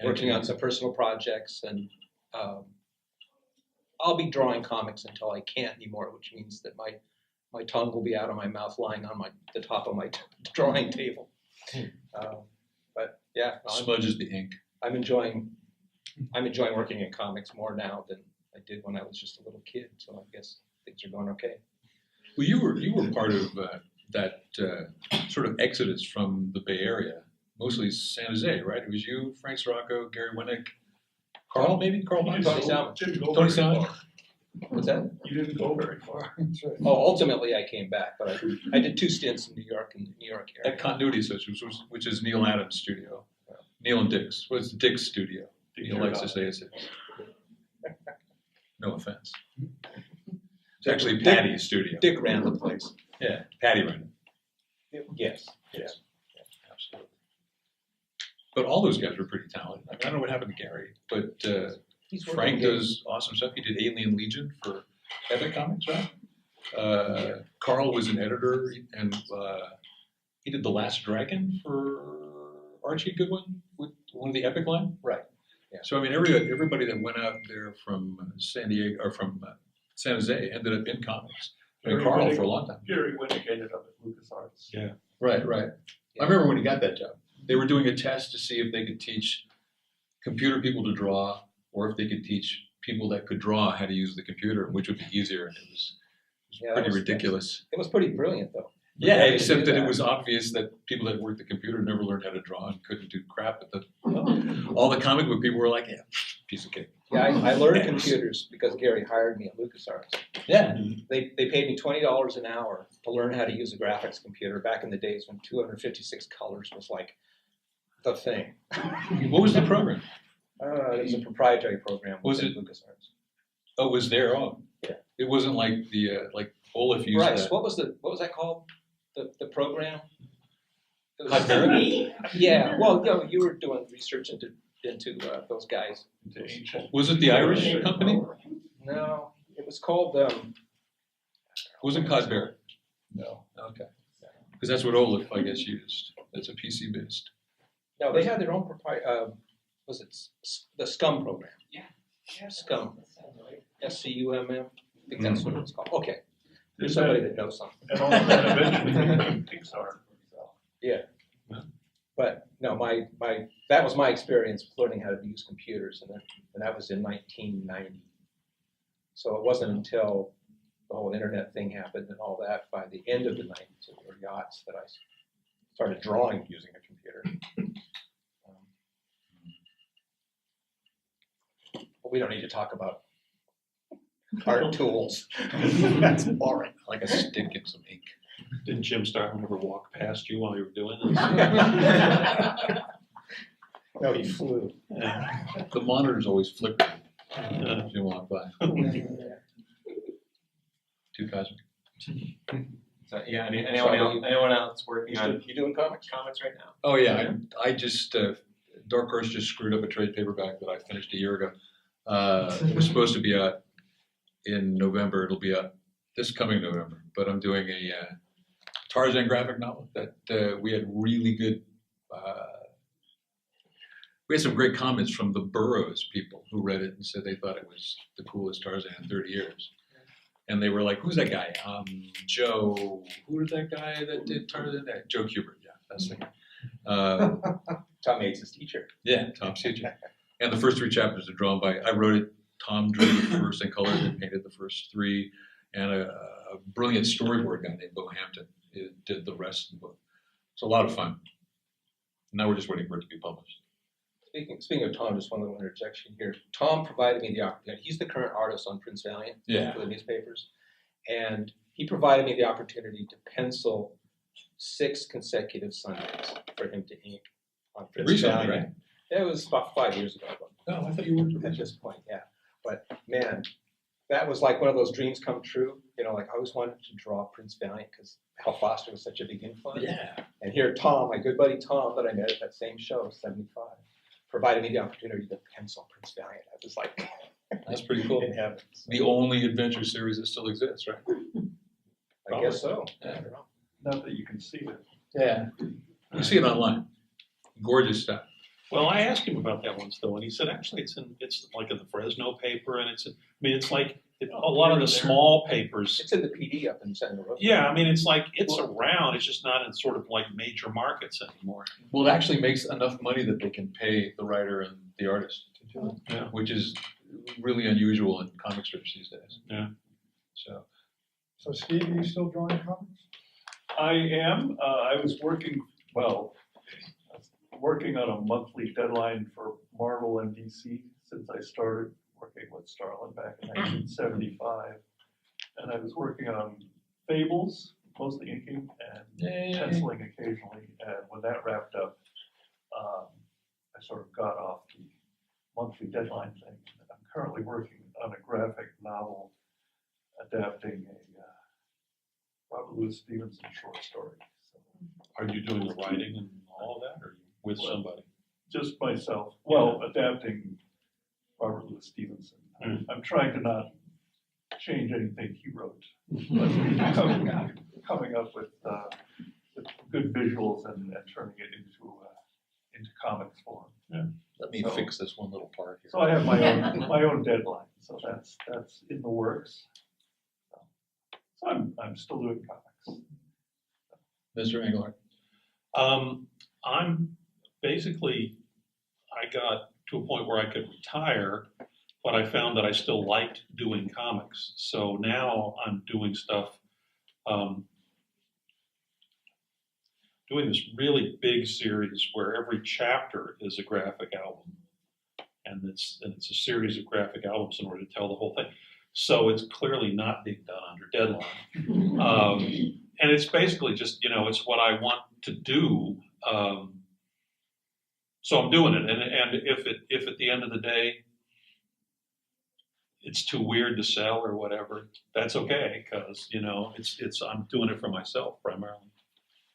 Working on some personal projects, and I'll be drawing comics until I can't anymore, which means that my tongue will be out of my mouth, lying on the top of my drawing table. But yeah, no, Smudges the ink. I'm enjoying working in comics more now than I did when I was just a little kid. So I guess things are going okay. Well, you were part of that sort of exodus from the Bay Area, mostly San Jose, right? It was you, Frank Sirocco, Gary Winnick, Carl, maybe? Carl You Bunce? Tony didn't Salmon. go, didn't go Tony very Salmon? far. What's that? You didn't go very far. That's right. Oh, ultimately I came back, but I did 2 stints in New York area. At Continuity Associates, which is Neil Adams' studio. Neil and Dick's. Well, it's Dick's studio. Neil likes to say it's his. No offense. It's actually Patty's studio. Dick ran the place. Yeah, Patty ran it. Yes. Absolutely. But all those guys were pretty talented. I mean, I don't know what happened to Gary, but He's working Frank again. does awesome stuff. He did Alien Legion for Epic Comics, right? Carl was an editor, and he did The Last Dragon for Archie Goodwin with one of the Epic line. Right. Yeah. So I mean, everybody that went out there from San Diego or from San Jose ended up in comics. I mean, Gary Carl Winnick- for a long time. Gary Winnick ended up at LucasArts. Yeah. Right. I remember when he got that job. They were doing a test to see if they could teach computer people to draw, or if they could teach people that could draw how to use the computer, which would be easier. And it was Yeah, pretty that was- ridiculous. It was pretty brilliant, though. Yeah, They except do that it was obvious that people that worked the computer never learned how to draw and couldn't do crap. But all the comic book people were like, yeah, piece of cake. Yeah, I learned computers because Gary hired me at LucasArts. Yeah. They paid me $20 an hour to learn how to use a graphics computer back in the days when 256 colors was like the thing. What was the program? It was a proprietary program Was within it- LucasArts. Oh, it was their own. It wasn't like the like Olaf used Bryce, that. what was that called? The program? It was- Codberry? Yeah, well, you were doing research into those guys. Into ancient. Was it the Irish company? No, it was called, Wasn't Codberry? No. Okay. Because that's what Olaf, I guess, used. It's a PC based. no, they had their own was it the SCUM program? SCUM. SCUMM? I think that's what it was called. Okay. There's somebody that knows something. And all of that eventually became Pixar. So. Yeah. But no, that was my experience with learning how to use computers, and that was in 1990. So it wasn't until the whole internet thing happened and all that by the end of the 90s or yachts that I started drawing using a computer. But we don't need to talk about art tools. That's boring. Like a stick and some ink. Didn't Jim Starlin ever walk past you while you were doing this? No, he flew. Yeah. The monitors always flicker Yeah. if you walk by. Too cosmic. So, yeah, anyone else working on You doing comics? comics right now? Oh yeah, I just Dark Horse just screwed up a trade paperback that I finished a year ago. It was supposed to be out in November. It'll be out this coming November. But I'm doing a Tarzan graphic novel that we had really good. We had some great comments from the Burroughs people who read it and said they thought it was the coolest Tarzan in 30 years. And they were like, "Who's that guy? Joe. Who is that guy that did Tarzan? Joe Kubert. Yeah, that's the guy." Tom Yates' teacher. Yeah, Tom Seager. And the first 3 chapters are drawn by, I wrote it, Tom drew the first and colored and painted the first 3, and a brilliant storyboard guy named Bo Hampton did the rest of the book. It's a lot of fun. Now we're just waiting for it to be published. Speaking of Tom, just one little interjection here. Tom provided me the opportunity. He's the current artist on Prince Valiant for the newspapers. And he provided me the opportunity to pencil 6 consecutive Sundays for him to ink on Prince Recently, Valiant. right? It was about 5 years ago. Oh, I thought you worked At this point, yeah. But man, that was like one of those dreams come true. You know, like I always wanted to draw Prince Valiant because Hal Foster was such a big influence. Yeah. And here Tom, my good buddy Tom that I met at that same show, 75, provided me the opportunity to pencil Prince Valiant. I was like, That's pretty cool. in heaven. The only adventure series that still exists, right? I guess so. Yeah. I don't know. Not that you can see it. Yeah. You see it online. Gorgeous stuff. Well, I asked him about that once though, and he said actually it's like in the Fresno paper, and it's like a lot of the small papers. It's in the PD up in Santa Rosa. Yeah, I mean it's like it's around. It's just not in sort of like major markets anymore. Well, it actually makes enough money that they can pay the writer and the artist to do it, Yeah. which is really unusual in comic strips these days. Yeah. So So Steve, are you still drawing comics? I am. I was working on a monthly deadline for Marvel and DC since I started working with Starlin back in 1975. And I was working on Fables, mostly inking and penciling occasionally. And when that wrapped up, I sort of got off the monthly deadline thing. I'm currently working on a graphic novel adapting a Robert Louis Stevenson short story. So, Are you doing the writing and all of that, or are you with somebody? just myself, well, adapting Robert Louis Stevenson. I'm trying to not change anything he wrote, but coming up with good visuals and turning it into comics form. Yeah. let me fix this one little part here. So I have my own deadline. So that's in the works. So I'm still doing comics. Mr. Englehart. I'm basically, I got to a point where I could retire, but I found that I still liked doing comics. So now I'm doing stuff, doing this really big series where every chapter is a graphic album. And it's a series of graphic albums in order to tell the whole thing. So it's clearly not being done under deadline. And it's basically just, it's what I want to do. So I'm doing it. And if at the end of the day, it's too weird to sell or whatever, that's okay, because, you know, I'm doing it for myself primarily.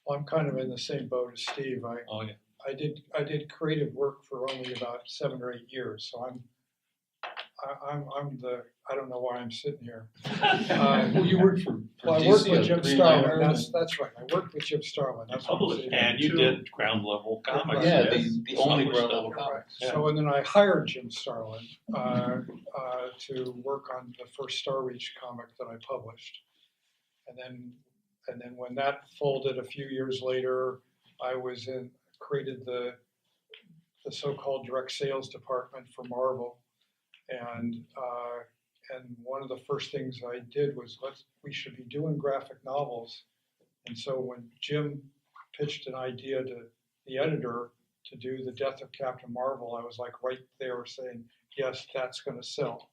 Well, I'm kind of in the same boat as Steve. Oh, yeah. I did creative work for only about 7 or 8 years, so I don't know why I'm sitting here. Well, you worked for Well, I worked DC with on Jim Green Starlin, Lantern. that's right, I worked with Jim Starlin, that's what I'm Published, saying. and you did ground level comics. Yeah, yes. the only Published ground level them. comics. Yeah. So, and then I hired Jim Starlin to work on the first Star Reach comic that I published. And then when that folded a few years later, I created the so-called direct sales department for Marvel. And one of the first things I did was we should be doing graphic novels. And so when Jim pitched an idea to the editor to do the Death of Captain Marvel, I was like right there saying, yes, that's going to sell.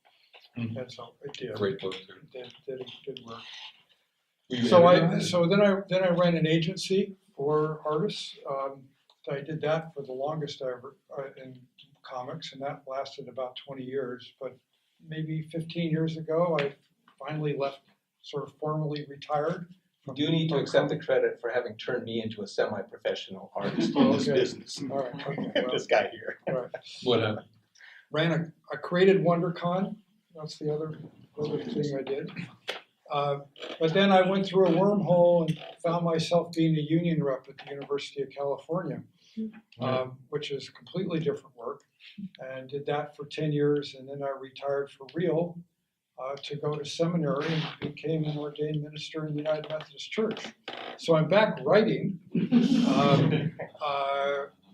Mhm. And so it did. Great book too. It did work. Were you So editor? then I ran an agency for artists. I did that for the longest ever in comics, and that lasted about 20 years. But maybe 15 years ago, I finally left, sort of formally retired. You do need to accept the credit for having turned me into a semi-professional artist Oh, in this okay. business. All right, okay, well, This guy here. all right. What happened? I created WonderCon. That's the other thing I did. But then I went through a wormhole and found myself being a union rep at the University of California, which is completely different work, and did that for 10 years. And then I retired for real to go to seminary and became an ordained minister in the United Methodist Church. So I'm back writing.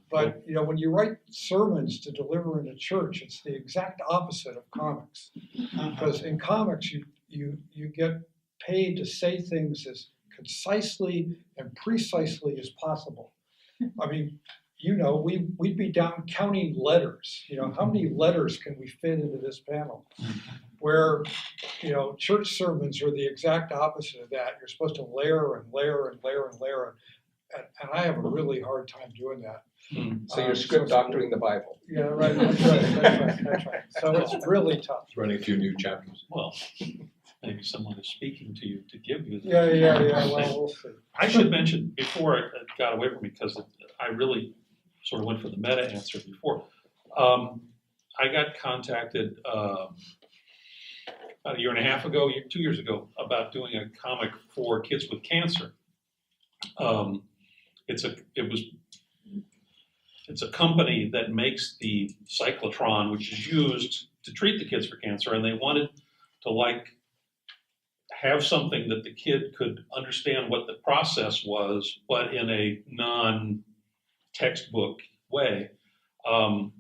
But you know, when you write sermons to deliver in a church, it's the exact opposite of comics. Because in comics, you get paid to say things as concisely and precisely as possible. I mean, you know, we'd be down counting letters. You know, how many letters can we fit into this panel? Where, you know, church sermons are the exact opposite of that. You're supposed to layer and layer and layer and layer. And I have a really hard time doing that. So you're script doctoring the Bible. Yeah, right, that's right. So it's really tough. Running a few new chapters. Well, maybe someone is speaking to you to give you that. Yeah, well, we'll see. I should mention, before it got away from me, because I really sort of went for the meta answer before. I got contacted about a year and a half ago, 2 years ago, about doing a comic for kids with cancer. It's a company that makes the cyclotron, which is used to treat the kids for cancer, and they wanted to have something that the kid could understand what the process was, but in a non-textbook way. And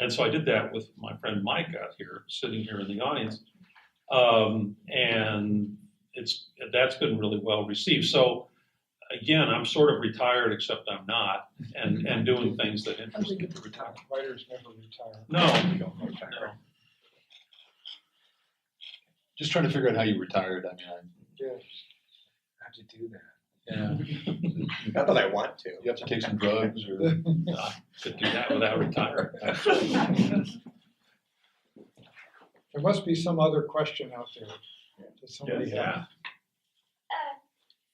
so I did that with my friend Mike out here, sitting here in the audience, and that's been really well received. So again, I'm sort of retired, except I'm not, and doing things that interest me. Writers never retire. No. Just trying to figure out how you retired. I mean, Yeah. How'd you do that? yeah. Not that I want to. You have to take some drugs or. I could do that without retiring. There must be some other question out there that somebody Yeah. has.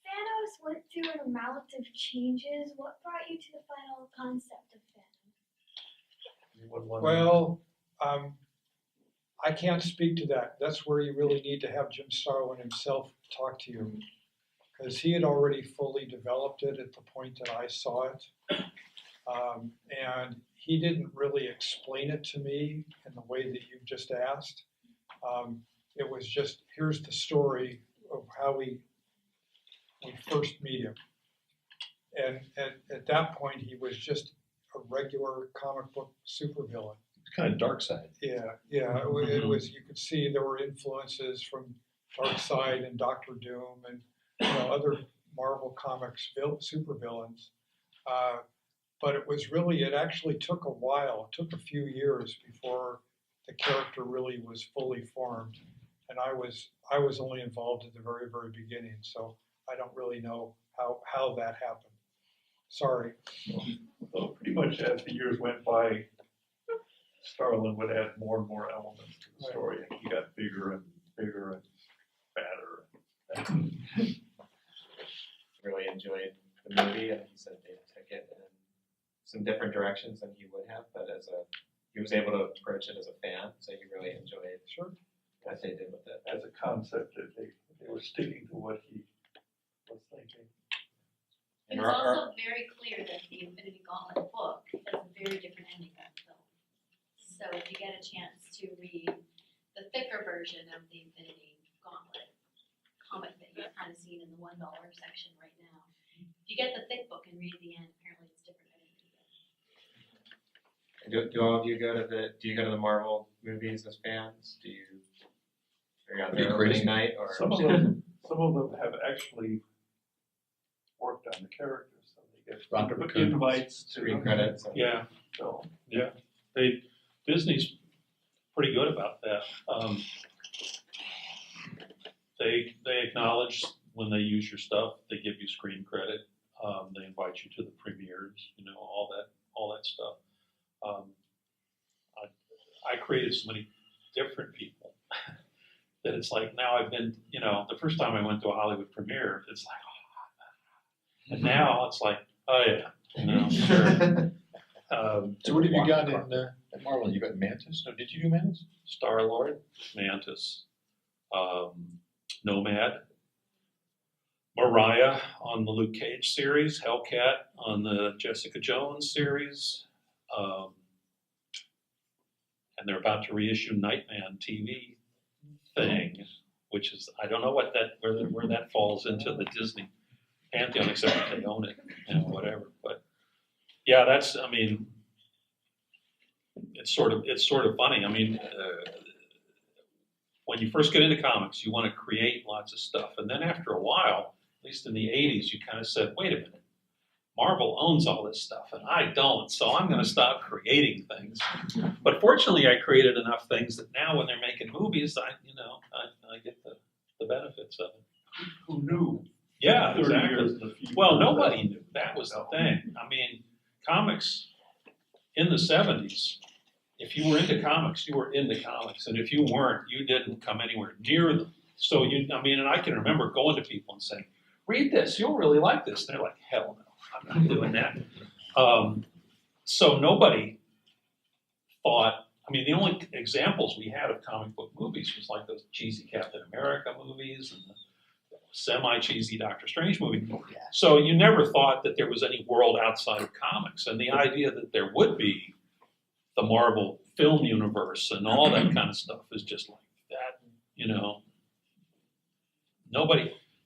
Thanos went through an amount of changes. What brought you to the final concept of Thanos? Well, I can't speak to that. That's where you really need to have Jim Starlin himself talk to you, because he had already fully developed it at the point that I saw it. And he didn't really explain it to me in the way that you just asked. It was just, here's the story of how we first meet him. And at that point, he was just a regular comic book supervillain. Kind of dark side. Yeah. It was. You could see there were influences from Darkseid and Doctor Doom and other Marvel Comics supervillains. But it actually took a while. It took a few years before the character really was fully formed, and I was only involved at the very, very beginning. So I don't really know how that happened. Sorry. Well, pretty much as the years went by, Starlin would add more and more elements to the story, and he got bigger and bigger and fatter. Really enjoyed the movie, and he said they took it in some different directions than he would have, but he was able to approach it as a fan, so he really enjoyed what they did with it. As a concept, that they were sticking to what he was thinking. It was also very clear that the Infinity Gauntlet book has a very different ending than the film. So if you get a chance to read the thicker version of the Infinity Gauntlet comic that you've kind of seen in the $1 section right now, if you get the thick book and read the end, apparently it's different. Do all of you go to the Marvel movies as fans? Are you out there opening night, or Some of them have actually worked on the characters, so they get Rocket Raccoon. invites to screen credits? Yeah, So, yeah. Disney's pretty good about that. They acknowledge when they use your stuff. They give you screen credit. They invite you to the premieres. All that stuff. I created so many different people that it's like now I've been. The first time I went to a Hollywood premiere, it's like, oh, and now it's like, oh yeah, sure. So what have you got at Marvel? You got Mantis? No, did you do Mantis? Star-Lord, Mantis, Nomad, Mariah on the Luke Cage series, Hellcat on the Jessica Jones series, and they're about to reissue Nightman TV thing, which is, I don't know where that falls into the Disney pantheon, except that they own it and whatever. But yeah, it's sort of funny. When you first get into comics, you want to create lots of stuff, and then after a while, at least in the '80s, you kind of said, "Wait a minute, Marvel owns all this stuff, and I don't, so I'm going to stop creating things." But fortunately, I created enough things that now, when they're making movies, I get the benefits of it. who knew? Yeah, 30 exactly. years in the future. Well, nobody knew. That was the thing. Comics in the '70s, if you were into comics, you were into comics. And if you weren't, you didn't come anywhere near them. So, and I can remember going to people and saying, read this, you'll really like this. And they're like, hell no, I'm not doing that. So nobody thought, the only examples we had of comic book movies was like those cheesy Captain America movies and the semi-cheesy Doctor Strange movie. So you never thought that there was any world outside of comics. And the idea that there would be the Marvel film universe and all that kind of stuff is just like that,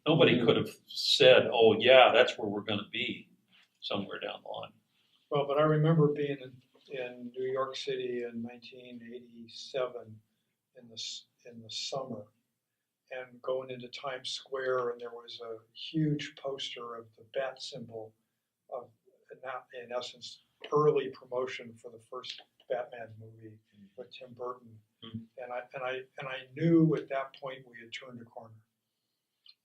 Nobody could have said, oh yeah, that's where we're going to be somewhere down the line. Well, but I remember being in New York City in 1987 in the summer, and going into Times Square, and there was a huge poster of the bat symbol of, in essence, early promotion for the first Batman movie with Tim Burton. And I knew at that point we had turned a corner.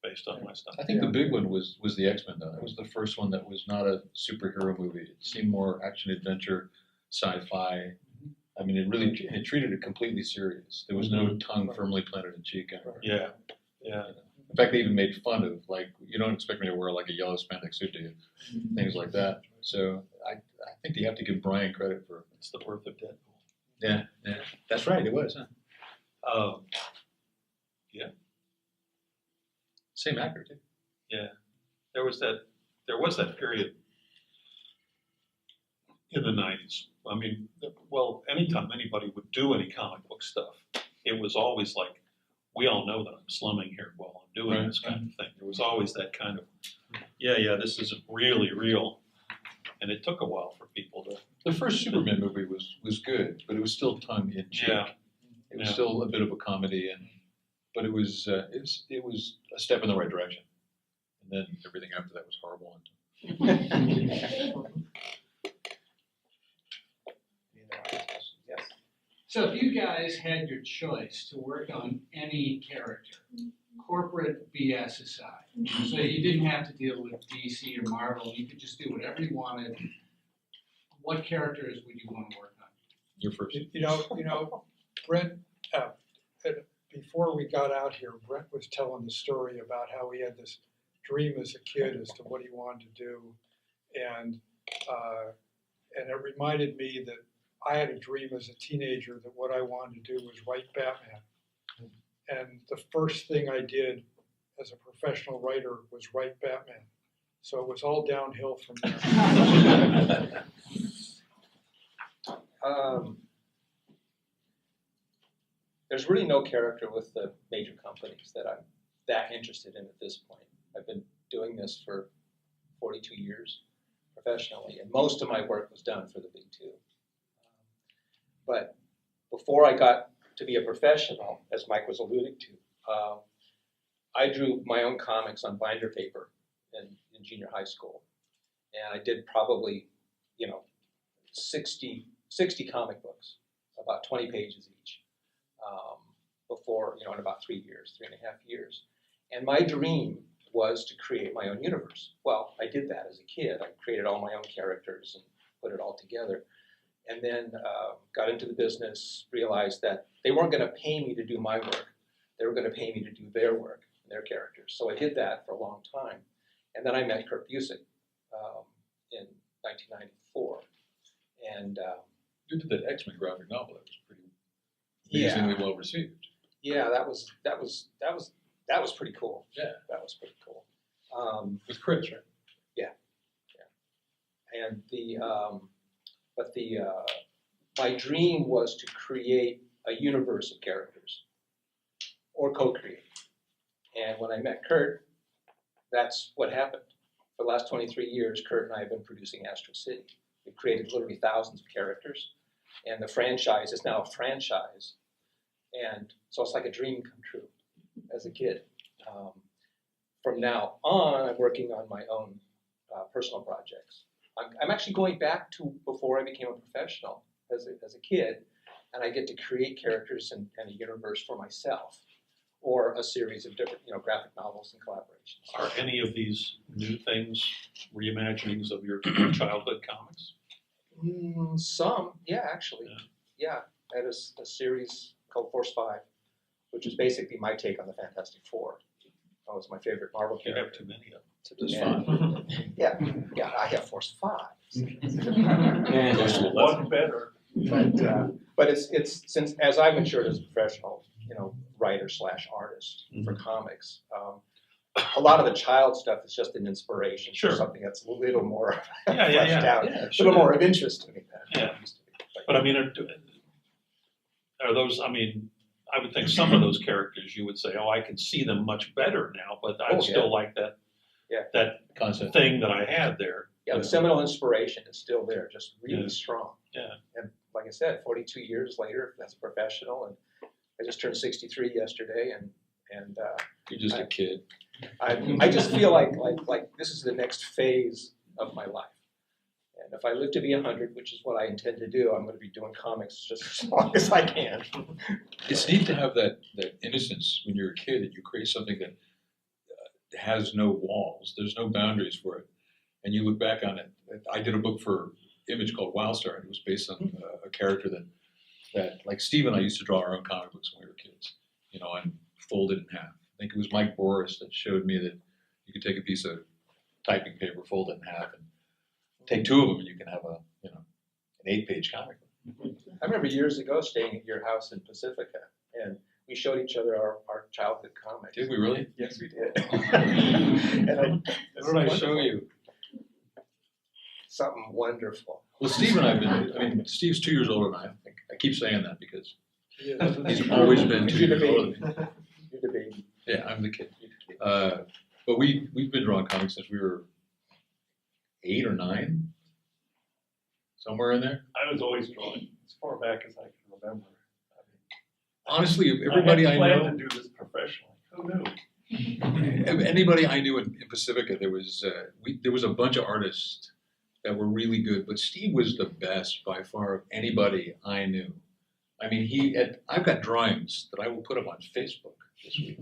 Based on my stuff. I think the big one was the X-Men, though. It was the first one that was not a superhero movie. It seemed more action-adventure, sci-fi. It treated it completely serious. There was no tongue firmly planted in cheek. Yeah. In fact, they even made fun of, like, you don't expect me to wear like a yellow spandex suit, do you? Things like that. So I think you have to give Brian credit for. It's the birth of Deadpool. Yeah, that's right. It was, huh? Yeah. Same actor too. Yeah, there was that period in the '90s. Anytime anybody would do any comic book stuff, it was always like, we all know that I'm slumming here while I'm doing this kind of thing. There was always that kind of, this isn't really real, and it took a while for people to. The first Superman movie was good, but it was still tongue in cheek. Yeah. It was still a bit of a comedy, but it was a step in the right direction. And then everything after that was horrible. Yes. So if you guys had your choice to work on any character, corporate BS aside, so you didn't have to deal with DC or Marvel, you could just do whatever you wanted, what characters would you want to work on? Your first. You know, Brent, before we got out here, Brent was telling the story about how he had this dream as a kid as to what he wanted to do, and it reminded me that I had a dream as a teenager that what I wanted to do was write Batman, and the first thing I did as a professional writer was write Batman. So it was all downhill from there. There's really no character with the major companies that I'm that interested in at this point. I've been doing this for 42 years professionally, and most of my work was done for the big two. But before I got to be a professional, as Mike was alluding to, I drew my own comics on binder paper in junior high school. And I did probably, 60 comic books, about 20 pages each, before, in about 3.5 years. And my dream was to create my own universe. Well, I did that as a kid. I created all my own characters and put it all together. And then got into the business, realized that they weren't going to pay me to do my work. They were going to pay me to do their work, their characters. So I did that for a long time. And then I met Kurt Busiek in 1994. And you did that X-Men graphic novel. That was pretty amazingly well received. Yeah, that was pretty cool. Yeah, that was pretty cool. With Chris, right? Yeah. And my dream was to create a universe of characters, or co-create. And when I met Kurt, that's what happened. For the last 23 years, Kurt and I have been producing Astro City. We've created literally thousands of characters, and the franchise is now a franchise. And so it's like a dream come true as a kid. From now on, I'm working on my own personal projects. I'm actually going back to before I became a professional as a kid, and I get to create characters and a universe for myself, or a series of different, graphic novels and collaborations. Are any of these new things reimaginings of your childhood comics? Some, yeah, actually. Yeah, I had a series called Force 5, which is basically my take on the Fantastic Four. That was my favorite Marvel You character. have too many of them. Just fine. Yeah, I have Force 5. One better. But it's since as I've matured as a professional, writer / artist for comics, a lot of the child stuff is just an inspiration for something that's a little more fleshed out, a little more of interest to me than it used to be. But I mean, are those? I mean, I would think some of those characters you would say, oh, I can see them much better now, but I still like that concept thing that I had there. Yeah, the seminal inspiration is still there, just really strong. Yeah. And like I said, 42 years later, as a professional, and I just turned 63 yesterday, and you're just a kid. I just feel like this is the next phase of my life. And if I live to be 100, which is what I intend to do, I'm going to be doing comics just as long as I can. It's neat to have that innocence when you're a kid, and you create something that has no walls. There's no boundaries for it. And you look back on it. I did a book for Image called Wildstar, and it was based on a character that like Steve and I used to draw our own comic books when we were kids, and fold it in half. I think it was Mike Boris that showed me that you could take a piece of typing paper, fold it in half, and take two of them, and you can have an 8-page comic book. I remember years ago staying at your house in Pacifica, and we showed each other our childhood comics. Did we really? Yes, we did. And what did I show you? Something wonderful. Well, Steve and I have been, Steve's 2 years older than I think. I keep saying that because he's always been 2 years older than me. You're the baby. Yeah, I'm the kid. But we've been drawing comics since we were 8 or 9, somewhere in there. I was always drawing as far back as I can remember. Honestly, everybody I know to do this professionally. Who knew? Anybody I knew in Pacifica, there was a bunch of artists that were really good, but Steve was the best by far of anybody I knew. I mean, I've got drawings that I will put up on Facebook this week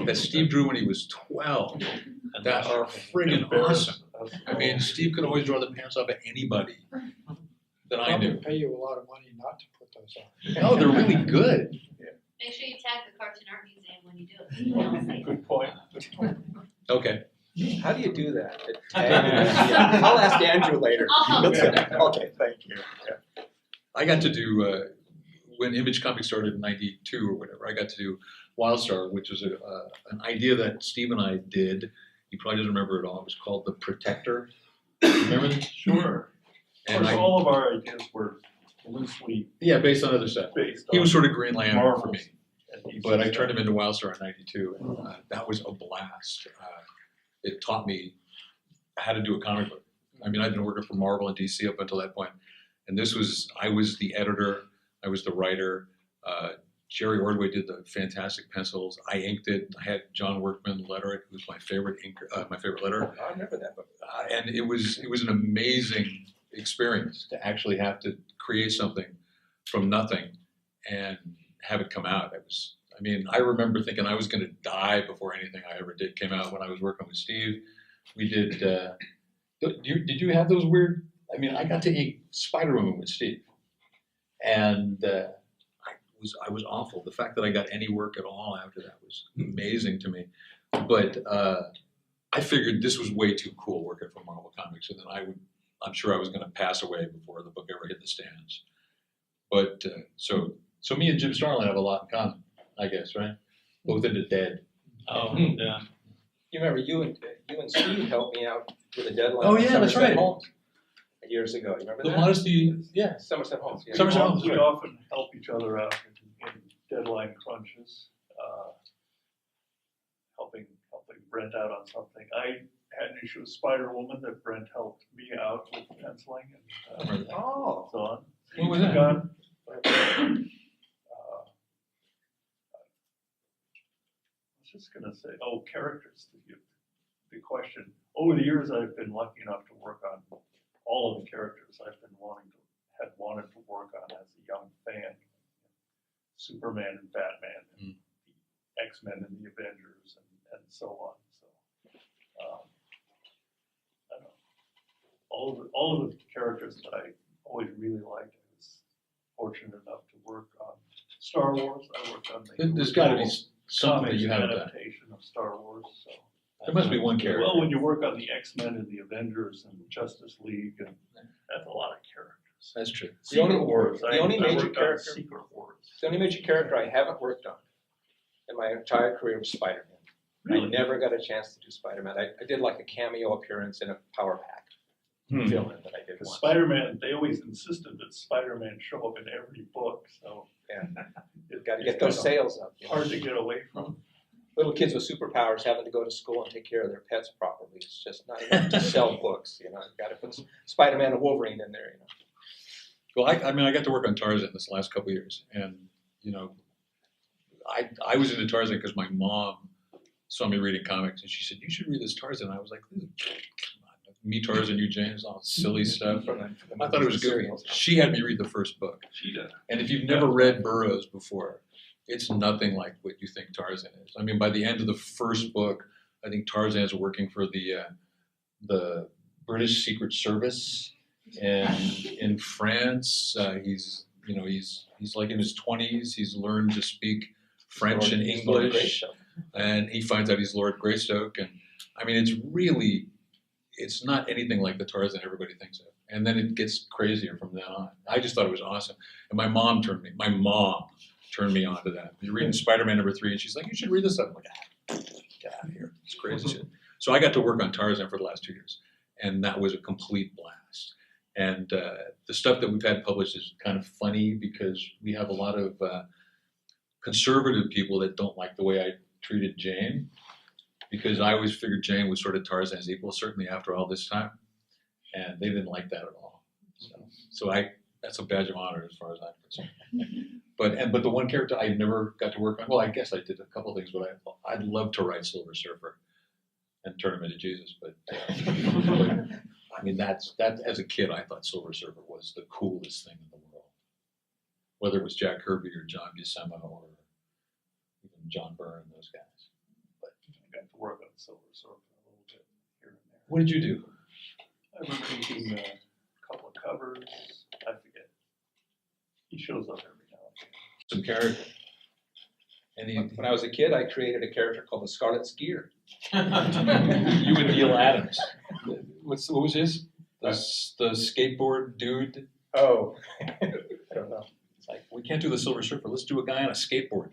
that Steve drew when he was 12 that are friggin' awesome. I mean, Steve could always draw the pants off of anybody. than I Probably knew. pay you a lot of money not to put those on. No, they're really good. Make sure you tag the Cartoon Art Museum when you do it, so you can all see. Good point. Okay. How do you do that? Yeah, I'll ask Andrew later. I'll help you. Okay, thank you. Yeah. I got to do, when Image Comics started in '92 or whatever, I got to do Wildstar, which was an idea that Steve and I did. He probably doesn't remember it all. It was called The Protector. Remember that? Sure. Of And course, I, all of our ideas were loosely yeah, based on other stuff. based on. He was sort of Green Lantern for Marvels me. and DC But I stuff. turned him into Wildstar in '92, and that was a blast. It taught me how to do a comic book. I mean, I'd been working for Marvel and DC up until that point, and I was the editor, I was the writer. Jerry Ordway did the fantastic pencils. I inked it. I had John Workman letter it. It was my favorite my favorite letter. I remember that book. And it was an amazing experience to actually have to create something from nothing and have it come out. I remember thinking I was going to die before anything I ever did came out when I was working with Steve. We did, did you have those weird, I got to ink Spider-Woman with Steve. And I was awful. The fact that I got any work at all after that was amazing to me. But I figured this was way too cool working for Marvel Comics, and then I'm sure I was going to pass away before the book ever hit the stands. But so me and Jim Starlin have a lot in common, I guess, right? Both into dead. Oh, yeah. You remember you and Steve helped me out with a deadline. Oh, on yeah, that's Somerset right. Homes years ago. You remember The that? modesty, yeah. Somerset Homes. Yeah. Somerset Homes. We often help each other out in deadline crunches, helping Brent out on something. I had an issue with Spider-Woman that Brent helped me out with penciling and Oh. so on. What was that? Gun. I was just gonna say, characters. The question. Over the years, I've been lucky enough to work on all of the characters I've been wanted to work on as a young fan. Superman and Batman, and the X-Men and the Avengers, and so on. So, I don't know. All of the characters that I always really liked. I was fortunate enough to work on Star Wars. I worked on the There's got to be original something that comics you haven't done. adaptation of Star Wars. So. There must be one character. Well, when you work on the X-Men and the Avengers and Justice League, and that's a lot of characters. That's true. The only- Secret Wars. the only I major worked on character- Secret Wars. The only major character I haven't worked on in my entire career was Spider-Man. Really? I never got a chance to do Spider-Man. I did like a cameo appearance in a Power Pack film that I did Because once. Spider-Man, they always insisted that Spider-Man show up in every book, so. Yeah. It- Got to it's get those kinda sales up. you know. Hard to get away from. Little kids with superpowers having to go to school and take care of their pets properly. It's just not enough to sell books. Got to put Spider-Man and Wolverine in there. Well, I got to work on Tarzan this last couple of years, and I was into Tarzan because my mom saw me reading comics, and she said, "You should read this Tarzan." I was like, "Me Tarzan, you James," all silly stuff. I thought it was good. She had me read the first book, She did. and if you've never read Burroughs before, it's nothing like what you think Tarzan is. By the end of the first book, I think Tarzan's working for the British Secret Service. And in France, he's like in his 20s. He's learned to speak French and He's Lord English, Greystoke. and he finds out he's Lord Greystoke. And it's not anything like the Tarzan everybody thinks of. And then it gets crazier from then on. I just thought it was awesome. And my mom turned me on to that. You're reading Spider-Man #3, and she's like, "You should read this stuff." I'm like, get out of here. It's crazy shit. So I got to work on Tarzan for the last 2 years, and that was a complete blast. And the stuff that we've had published is kind of funny because we have a lot of conservative people that don't like the way I treated Jane, because I always figured Jane was sort of Tarzan's equal, certainly after all this time, and they didn't like that at all. So that's a badge of honor as far as I'm concerned. But the one character I never got to work on, well, I guess I did a couple things, but I'd love to write Silver Surfer and turn him into Jesus, but that as a kid, I thought Silver Surfer was the coolest thing in the world. Whether it was Jack Kirby or John Buscema or even John Byrne and those guys. But I got to work on Silver Surfer a little bit here and there. What did you do? I remember making a couple of covers. I He shows up every now Some character. And he, When I was a kid, I created a character called the Scarlet Skier. you and Neil Adams. What was his? The skateboard dude. Oh, I don't know. It's like, we can't do the Silver Surfer. Let's do a guy on a skateboard.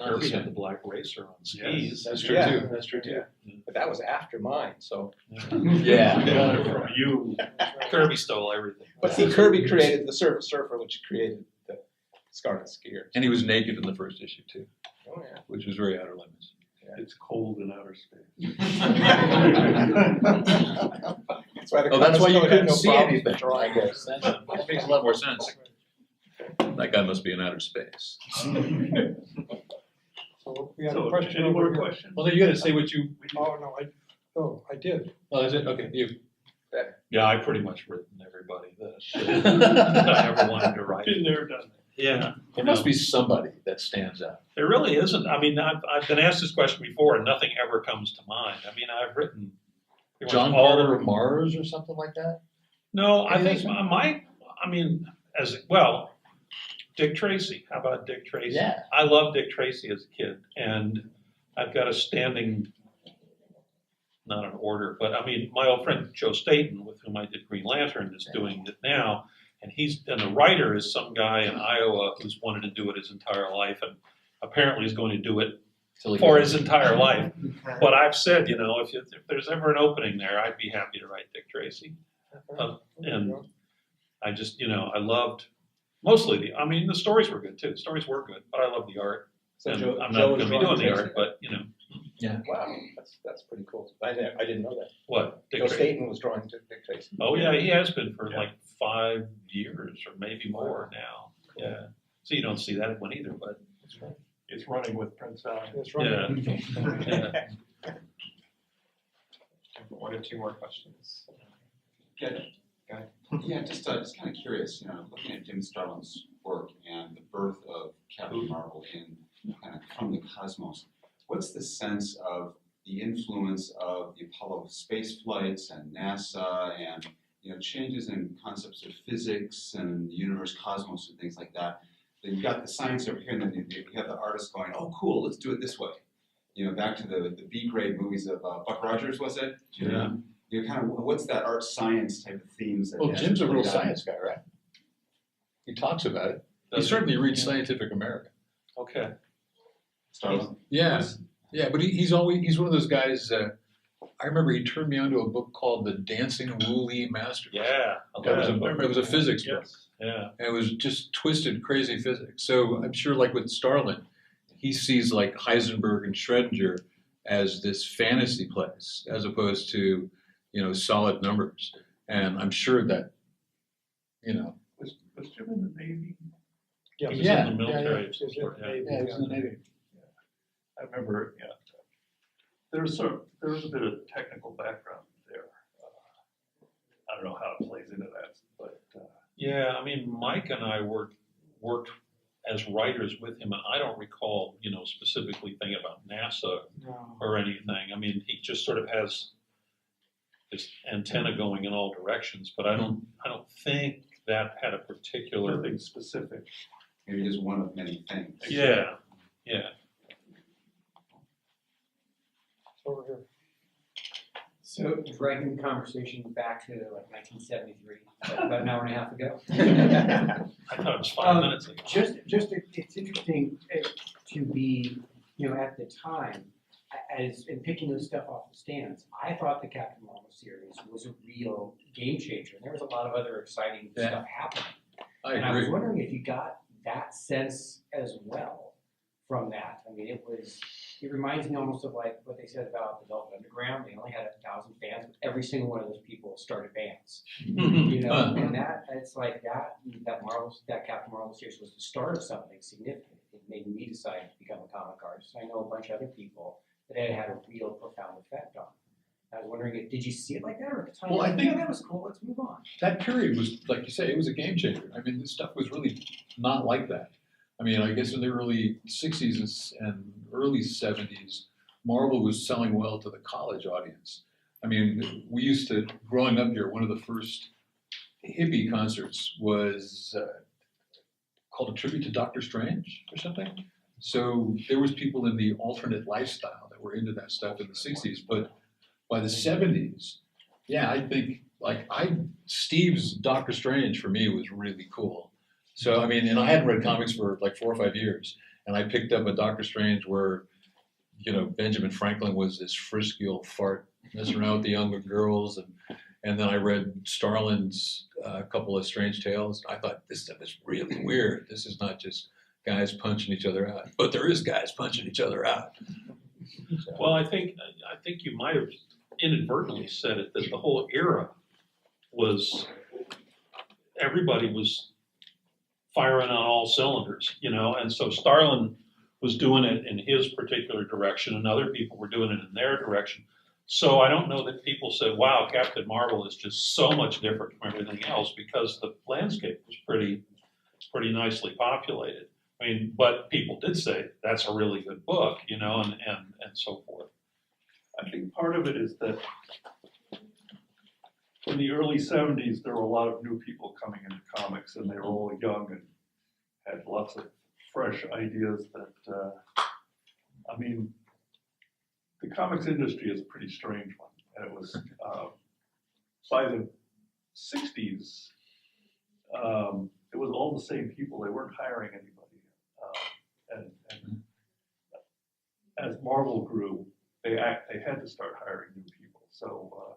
Kirby had the black racer on skis. That's true Yeah. too. That's true too. But that was after mine, so. Yeah. Got it from you. Kirby stole everything. But see, Kirby created the Silver Surfer, which created the Scarlet Skier. And he was naked in the first issue too, Oh, yeah. which was very outer limits. It's cold in outer space. That's why the Oh, that's why you comics couldn't had no see problems anything. with drawing I guess that makes a lot more sense. That guy must be in outer space. So we had a So, question any over more here. questions? Well, then you got to say what you. Oh, no, I did. Oh, is it okay? You. Yeah, I pretty much written everybody that I ever wanted to write. Been there, done that. Yeah. There must be somebody that stands out. There really isn't. I mean, I've been asked this question before, and nothing ever comes to mind. I mean, I've written pretty much John all Carter of Mars or something like that. No, I Any think of I mean, as well, Dick Tracy. How about Dick Tracy? Yeah. I loved Dick Tracy as a kid, and I've got a standing, not an order, but I mean, my old friend Joe Staten, with whom I did Green Lantern, is doing it now. And the writer is some guy in Iowa who's wanted to do it his entire life, and apparently is going to do it for his entire life. But I've said, if there's ever an opening there, I'd be happy to write Dick Tracy. And I just, I loved mostly the stories were good too. The stories were good, but I love the art. So And Joe- I'm Joe not was going to be doing drawing the Tracy? art, but Wow, that's pretty cool. I didn't know that. what? Dick Joe Tracy. Staten was drawing Dick Tracy. Oh yeah, he has been for like 5 years or maybe more now. Yeah. So you don't see that one either, but It's running with Prince Adam. That's right. yeah. One or two more questions. Yeah, just kind of curious, looking at Jim Starlin's work and the birth of Captain Marvel in kind of from the cosmos. What's the sense of the influence of the Apollo space flights and NASA and changes in concepts of physics and the universe, cosmos, and things like that? Then you've got the science over here, and then you have the artist going, "Oh, cool, let's do it this way." Back to the B-grade movies of Buck Rogers, was it? Yeah. Kind of what's that art science type of themes? That Well, has Jim's a real played out? science guy, right? He talks about it. He Does he? certainly reads Scientific American. Okay. Starlin? Yeah, yeah, but he's one of those guys. I remember he turned me onto a book called The Dancing Wooly Masters. Yeah. It was a physics book. Yes. Yeah. And it was just twisted, crazy physics. So I'm sure, like with Starlin, he sees like Heisenberg and Schrödinger as this fantasy place, as opposed to, solid numbers. And I'm sure that, Was Jim in the Navy? He was Yeah, in the military. He was in the Navy. yeah, he was in the Navy. I remember, there was a bit of technical background there. I don't know how it plays into that, but Yeah, Mike and I worked as writers with him, and I don't recall, specifically thinking about NASA No. or anything. He just sort of has this antenna going in all directions, but I don't think that had a particular. nothing specific. Maybe just one of many things. Yeah. It's over here. So dragging the conversation back to like 1973, about an hour and a half ago. I thought it was 5 minutes ago. It's interesting to be, at the time, as in picking this stuff off the stands. I thought the Captain Marvel series was a real game changer, and there was a lot of other exciting stuff happening. I And I was agree. wondering if you got that sense as well from that. It reminds me almost of like what they said about the Velvet Underground. They only had 1,000 fans, but every single one of those people started bands. And it's like that Captain Marvel series was the start of something significant. It made me decide to become a comic artist. I know a bunch of other people that it had a real profound effect on. I was wondering, did you see it like that, or at the time? Well, I think- that was cool. Let's move on. That period was, like you say, it was a game changer. This stuff was really not like that. I guess in the early 60s and early 70s, Marvel was selling well to the college audience. We used to, growing up here, one of the first hippie concerts was called A Tribute to Doctor Strange or something. So there was people in the alternate lifestyle that were into that stuff in the 60s, but by the 70s, yeah, I think Steve's Doctor Strange for me was really cool. So I mean, and I hadn't read comics for like 4 or 5 years, and I picked up a Doctor Strange where, you know, Benjamin Franklin was this frisky old fart messing around with the younger girls, and then I read Starlin's couple of Strange Tales. I thought, this stuff is really weird. This is not just guys punching each other out, but there is guys punching each other out. So. Well, I think you might have inadvertently said it, that the whole era was, everybody was firing on all cylinders, you know, and so Starlin was doing it in his particular direction, and other people were doing it in their direction. So I don't know that people said, wow, Captain Marvel is just so much different from everything else, because the landscape was pretty nicely populated. I mean, but people did say that's a really good book, you know, and so forth. I think part of it is that in the early 70s, there were a lot of new people coming into comics, and they were all young and had lots of fresh ideas that, I mean, the comics industry is a pretty strange one. And it was, by the 60s, it was all the same people. They weren't hiring anybody. And as Marvel grew, they had to start hiring new people. So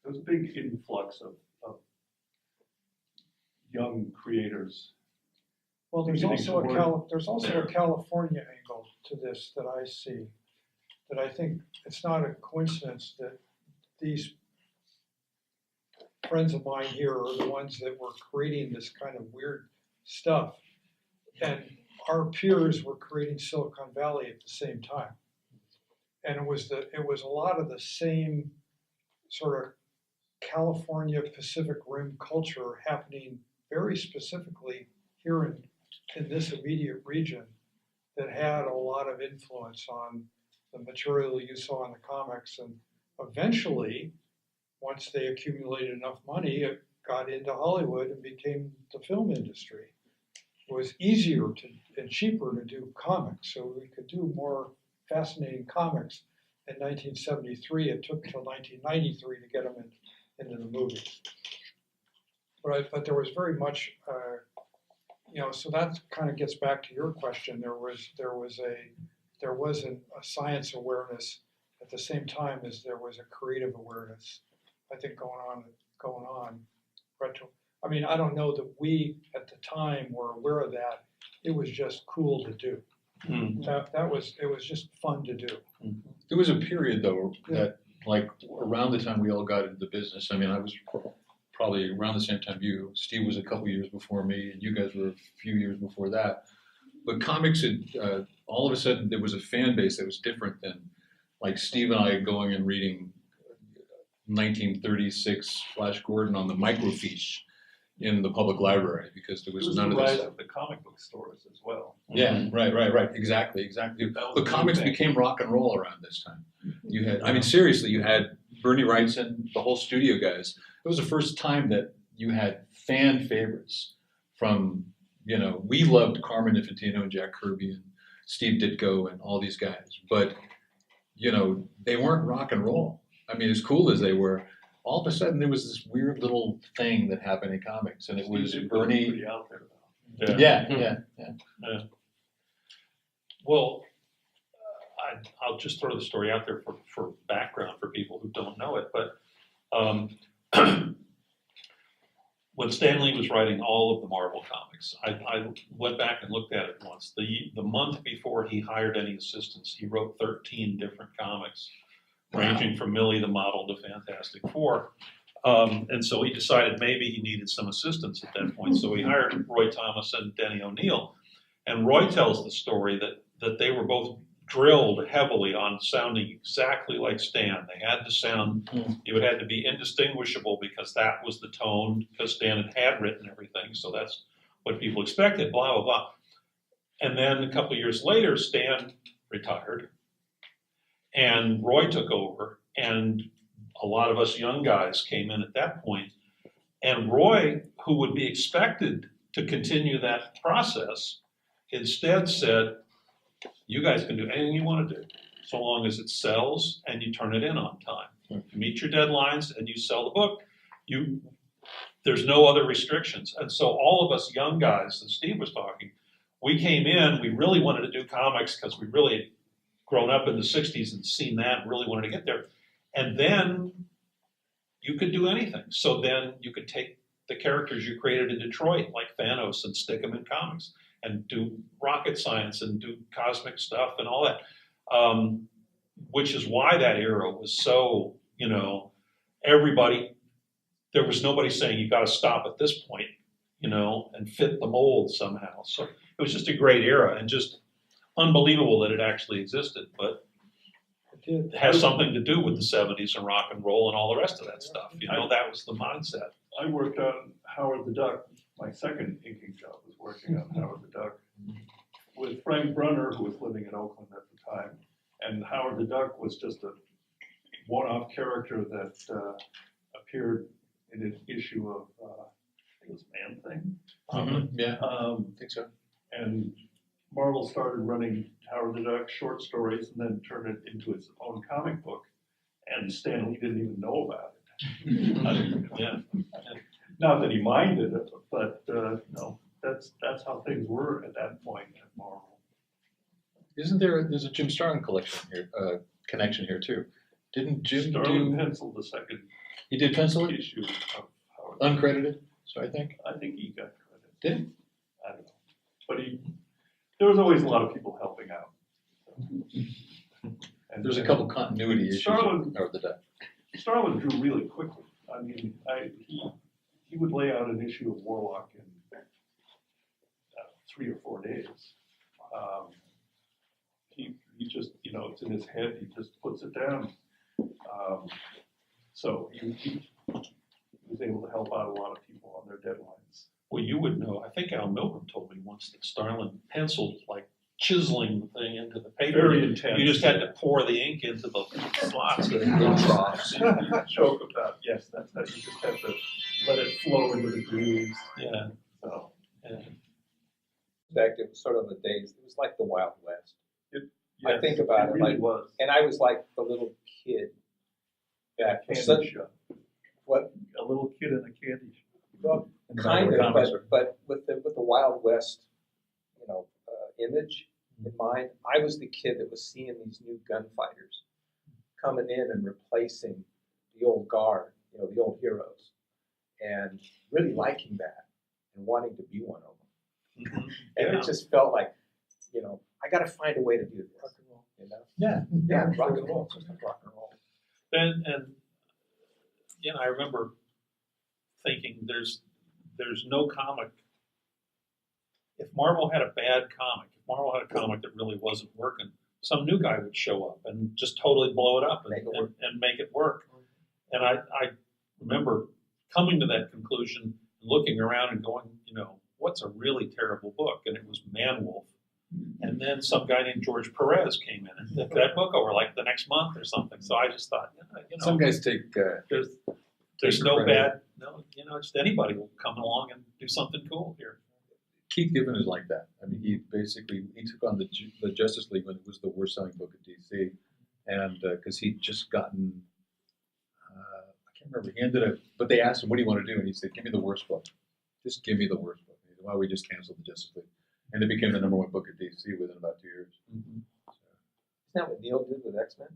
there was a big influx of young creators. Well, there's also a California angle to this that I see, that I think it's not a coincidence that these friends of mine here are the ones that were creating this kind of weird stuff, and our peers were creating Silicon Valley at the same time. And it was a lot of the same sort of California Pacific Rim culture happening very specifically here in this immediate region, that had a lot of influence on the material you saw in the comics. And eventually, once they accumulated enough money, it got into Hollywood and became the film industry. It was easier and cheaper to do comics, so we could do more fascinating comics. In 1973, it took till 1993 to get them into the movies. But there was very much, you know, so that kind of gets back to your question. There was a science awareness at the same time as there was a creative awareness, I think, going on. I mean, I don't know that we at the time were aware of that. It was just cool to do. It was just fun to do. There was a period though that, like, around the time we all got into the business. I mean, I was probably around the same time you. Steve was a couple years before me, and you guys were a few years before that. But comics had all of a sudden there was a fan base that was different than, like, Steve and I going and reading 1936 Flash Gordon on the microfiche in the public library, because there was none of this stuff. The comic book stores as well. Yeah, right. Exactly. The comics became rock and roll around this time. You had, I mean, seriously, you had Bernie Wrightson, the whole studio guys. It was the first time that you had fan favorites from, you know, we loved Carmen Infantino and Jack Kirby and Steve Ditko and all these guys, but, you know, they weren't rock and roll. I mean, as cool as they were, all of a sudden there was this weird little thing that happened in comics, and it was Bernie. Pretty out there, though. Yeah. Well, I'll just throw the story out there for background for people who don't know it. But when Stan Lee was writing all of the Marvel comics, I went back and looked at it once. The month before he hired any assistants, he wrote 13 different comics, ranging from Millie the Model to Fantastic Four. And so he decided maybe he needed some assistance at that point. So he hired Roy Thomas and Denny O'Neil. And Roy tells the story that they were both drilled heavily on sounding exactly like Stan. They had to sound, it had to be indistinguishable, because that was the tone, because Stan had written everything. So that's what people expected, blah, blah, blah. And then a couple of years later, Stan retired. And Roy took over, and a lot of us young guys came in at that point. And Roy, who would be expected to continue that process, instead said, you guys can do anything you want to do, so long as it sells and you turn it in on time. You meet your deadlines and you sell the book, there's no other restrictions. And so all of us young guys, as Steve was talking, we came in, we really wanted to do comics because we really had grown up in the 60s and seen that and really wanted to get there. And then you could do anything. So then you could take the characters you created in Detroit, like Thanos, and stick them in comics and do rocket science and do cosmic stuff and all that. Which is why that era was so, there was nobody saying you got to stop at this point, and fit the mold somehow. So it was just a great era and just unbelievable that it actually existed. But it has something to do with the 70s and rock and roll and all the rest of that stuff. That was the mindset. I worked on Howard the Duck. My second inking job was working on Howard the Duck with Frank Brunner, who was living in Oakland at the time. And Howard the Duck was just a one-off character that appeared in an issue of, I think it was Man-Thing. Yeah, I think so. And Marvel started running Howard the Duck short stories and then turned it into its own comic book. And Stan Lee didn't even know about it. Yeah. Not that he minded it, but that's how things were at that point at Marvel. There's a Jim Starlin collection here, connection here too. Didn't Jim Starlin penciled the second He did pencil it? issue of Howard. Uncredited, so I think. I think he got credit. Did he? I don't know. But there was always a lot of people helping out. And There's a couple continuity issues Starlin- of the Duck. Starlin drew really quickly. I mean, he would lay out an issue of Warlock in 3 or 4 days. He just, it's in his head. He just puts it down. So he was able to help out a lot of people on their deadlines. Well, you would know. I think Al Milgram told me once that Starlin penciled like chiseling the thing into the paper. Very intense. You just had to pour the ink into the slots. Joke about, yes, that's that. You just have to let it flow into the grooves. Yeah. So, Yeah. In fact, it was sort of the days, it was like the Wild West. I yes, think about it, really like, was. and I was like the little kid back Candy then. shop. What? A little kid in a candy shop. Well, And kind Marvel of, Comics. but with the Wild West, image in mind, I was the kid that was seeing these new gunfighters coming in and replacing the old guard, the old heroes, and really liking that and wanting to be one of them. And Yeah. it just felt like, I got to find a way to do this. Yeah. Yeah, rock and roll, just like rock and roll. And I remember thinking there's no comic. If Marvel had a bad comic, if Marvel had a comic that really wasn't working, some new guy would show up and just totally blow it up and make it work. And I remember coming to that conclusion, looking around and going, what's a really terrible book? And it was Man-Wolf. And then some guy named George Perez came in and took that book over like the next month or something. So I just thought, Some guys take. there's no credit. just anybody will come along and do something cool here. Keith Giffen is like that. I mean, he took on the Justice League when it was the worst selling book at DC, and because he'd just gotten, I can't remember. He ended up, but they asked him, "What do you want to do?" And he said, "Give me the worst book. Just give me the worst book." He said, "Why don't we just cancel the Justice League?" And it became the #1 book at DC within about 2 years. Isn't that what Neil did with X-Men?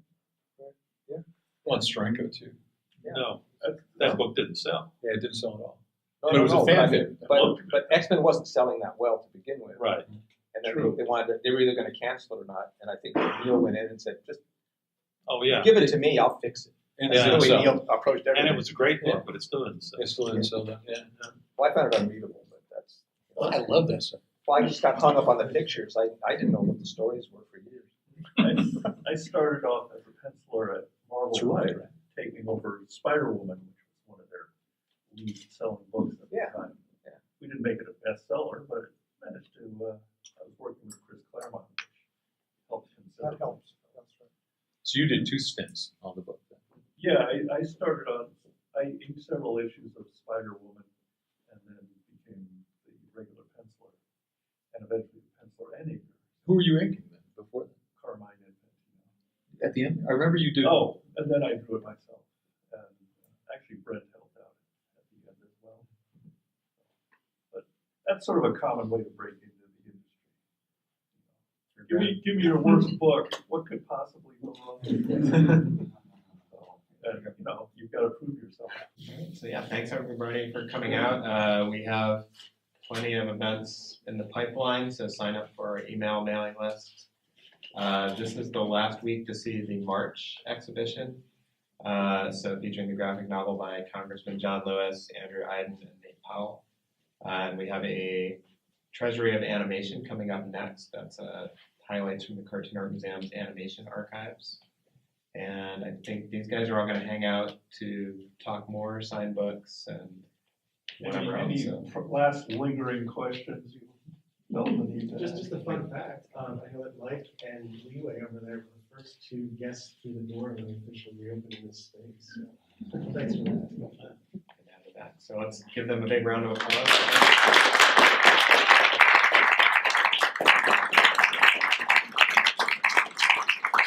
Yeah. Well, and Stranko too. Yeah. No, that book didn't sell. Yeah, it didn't sell at all. No, But it was a fan hit. But X-Men wasn't selling that well to begin with. Right. And then True. they were either going to cancel it or not. And I think Neil went in and said, just Oh yeah. give it to me, I'll fix it. And Yeah, That's the way so, Neil approached everything. And it was a great book, but it still didn't sell. it still didn't sell that. Yeah. Well, I found it unreadable, but that's. Well, I love that stuff. Well, I just got hung up on the pictures. I didn't know what the stories were for years. I started off as a penciler at Marvel That's right. by taking over Spider-Woman, which was one of their lead selling books at the time. Yeah. We didn't make it a bestseller, but it managed to, I was working with Chris Claremont, which helped considerably. That helps. That's right. So you did 2 stints on the book then. Yeah, I started on, I inked several issues of Spider-Woman eventually pencil any Who were you inking then before that? Carmine infant. At the end? I remember you did. Oh, and then I drew it myself. And actually Brent helped out at the end as well. But that's sort of a common way to break into the industry. Give me your worst book. What could possibly go wrong? And, you've got to prove yourself. So yeah, thanks everybody for coming out. We have plenty of events in the pipeline, so sign up for our email mailing list. This is the last week to see the March exhibition. So featuring the graphic novel by Congressman John Lewis, Andrew Iden, and Nate Powell. And we have a Treasury of Animation coming up next. That's highlights from the Cartoon Art Museum's animation archives. And I think these guys are all going to hang out to talk more, sign books, and whatever else. Any last lingering questions you felt the need to Just a fun fact, I know that Mike and Leeway over there were the first two guests through the door when we officially reopened in this space. So thanks for that. So let's give them a big round of applause.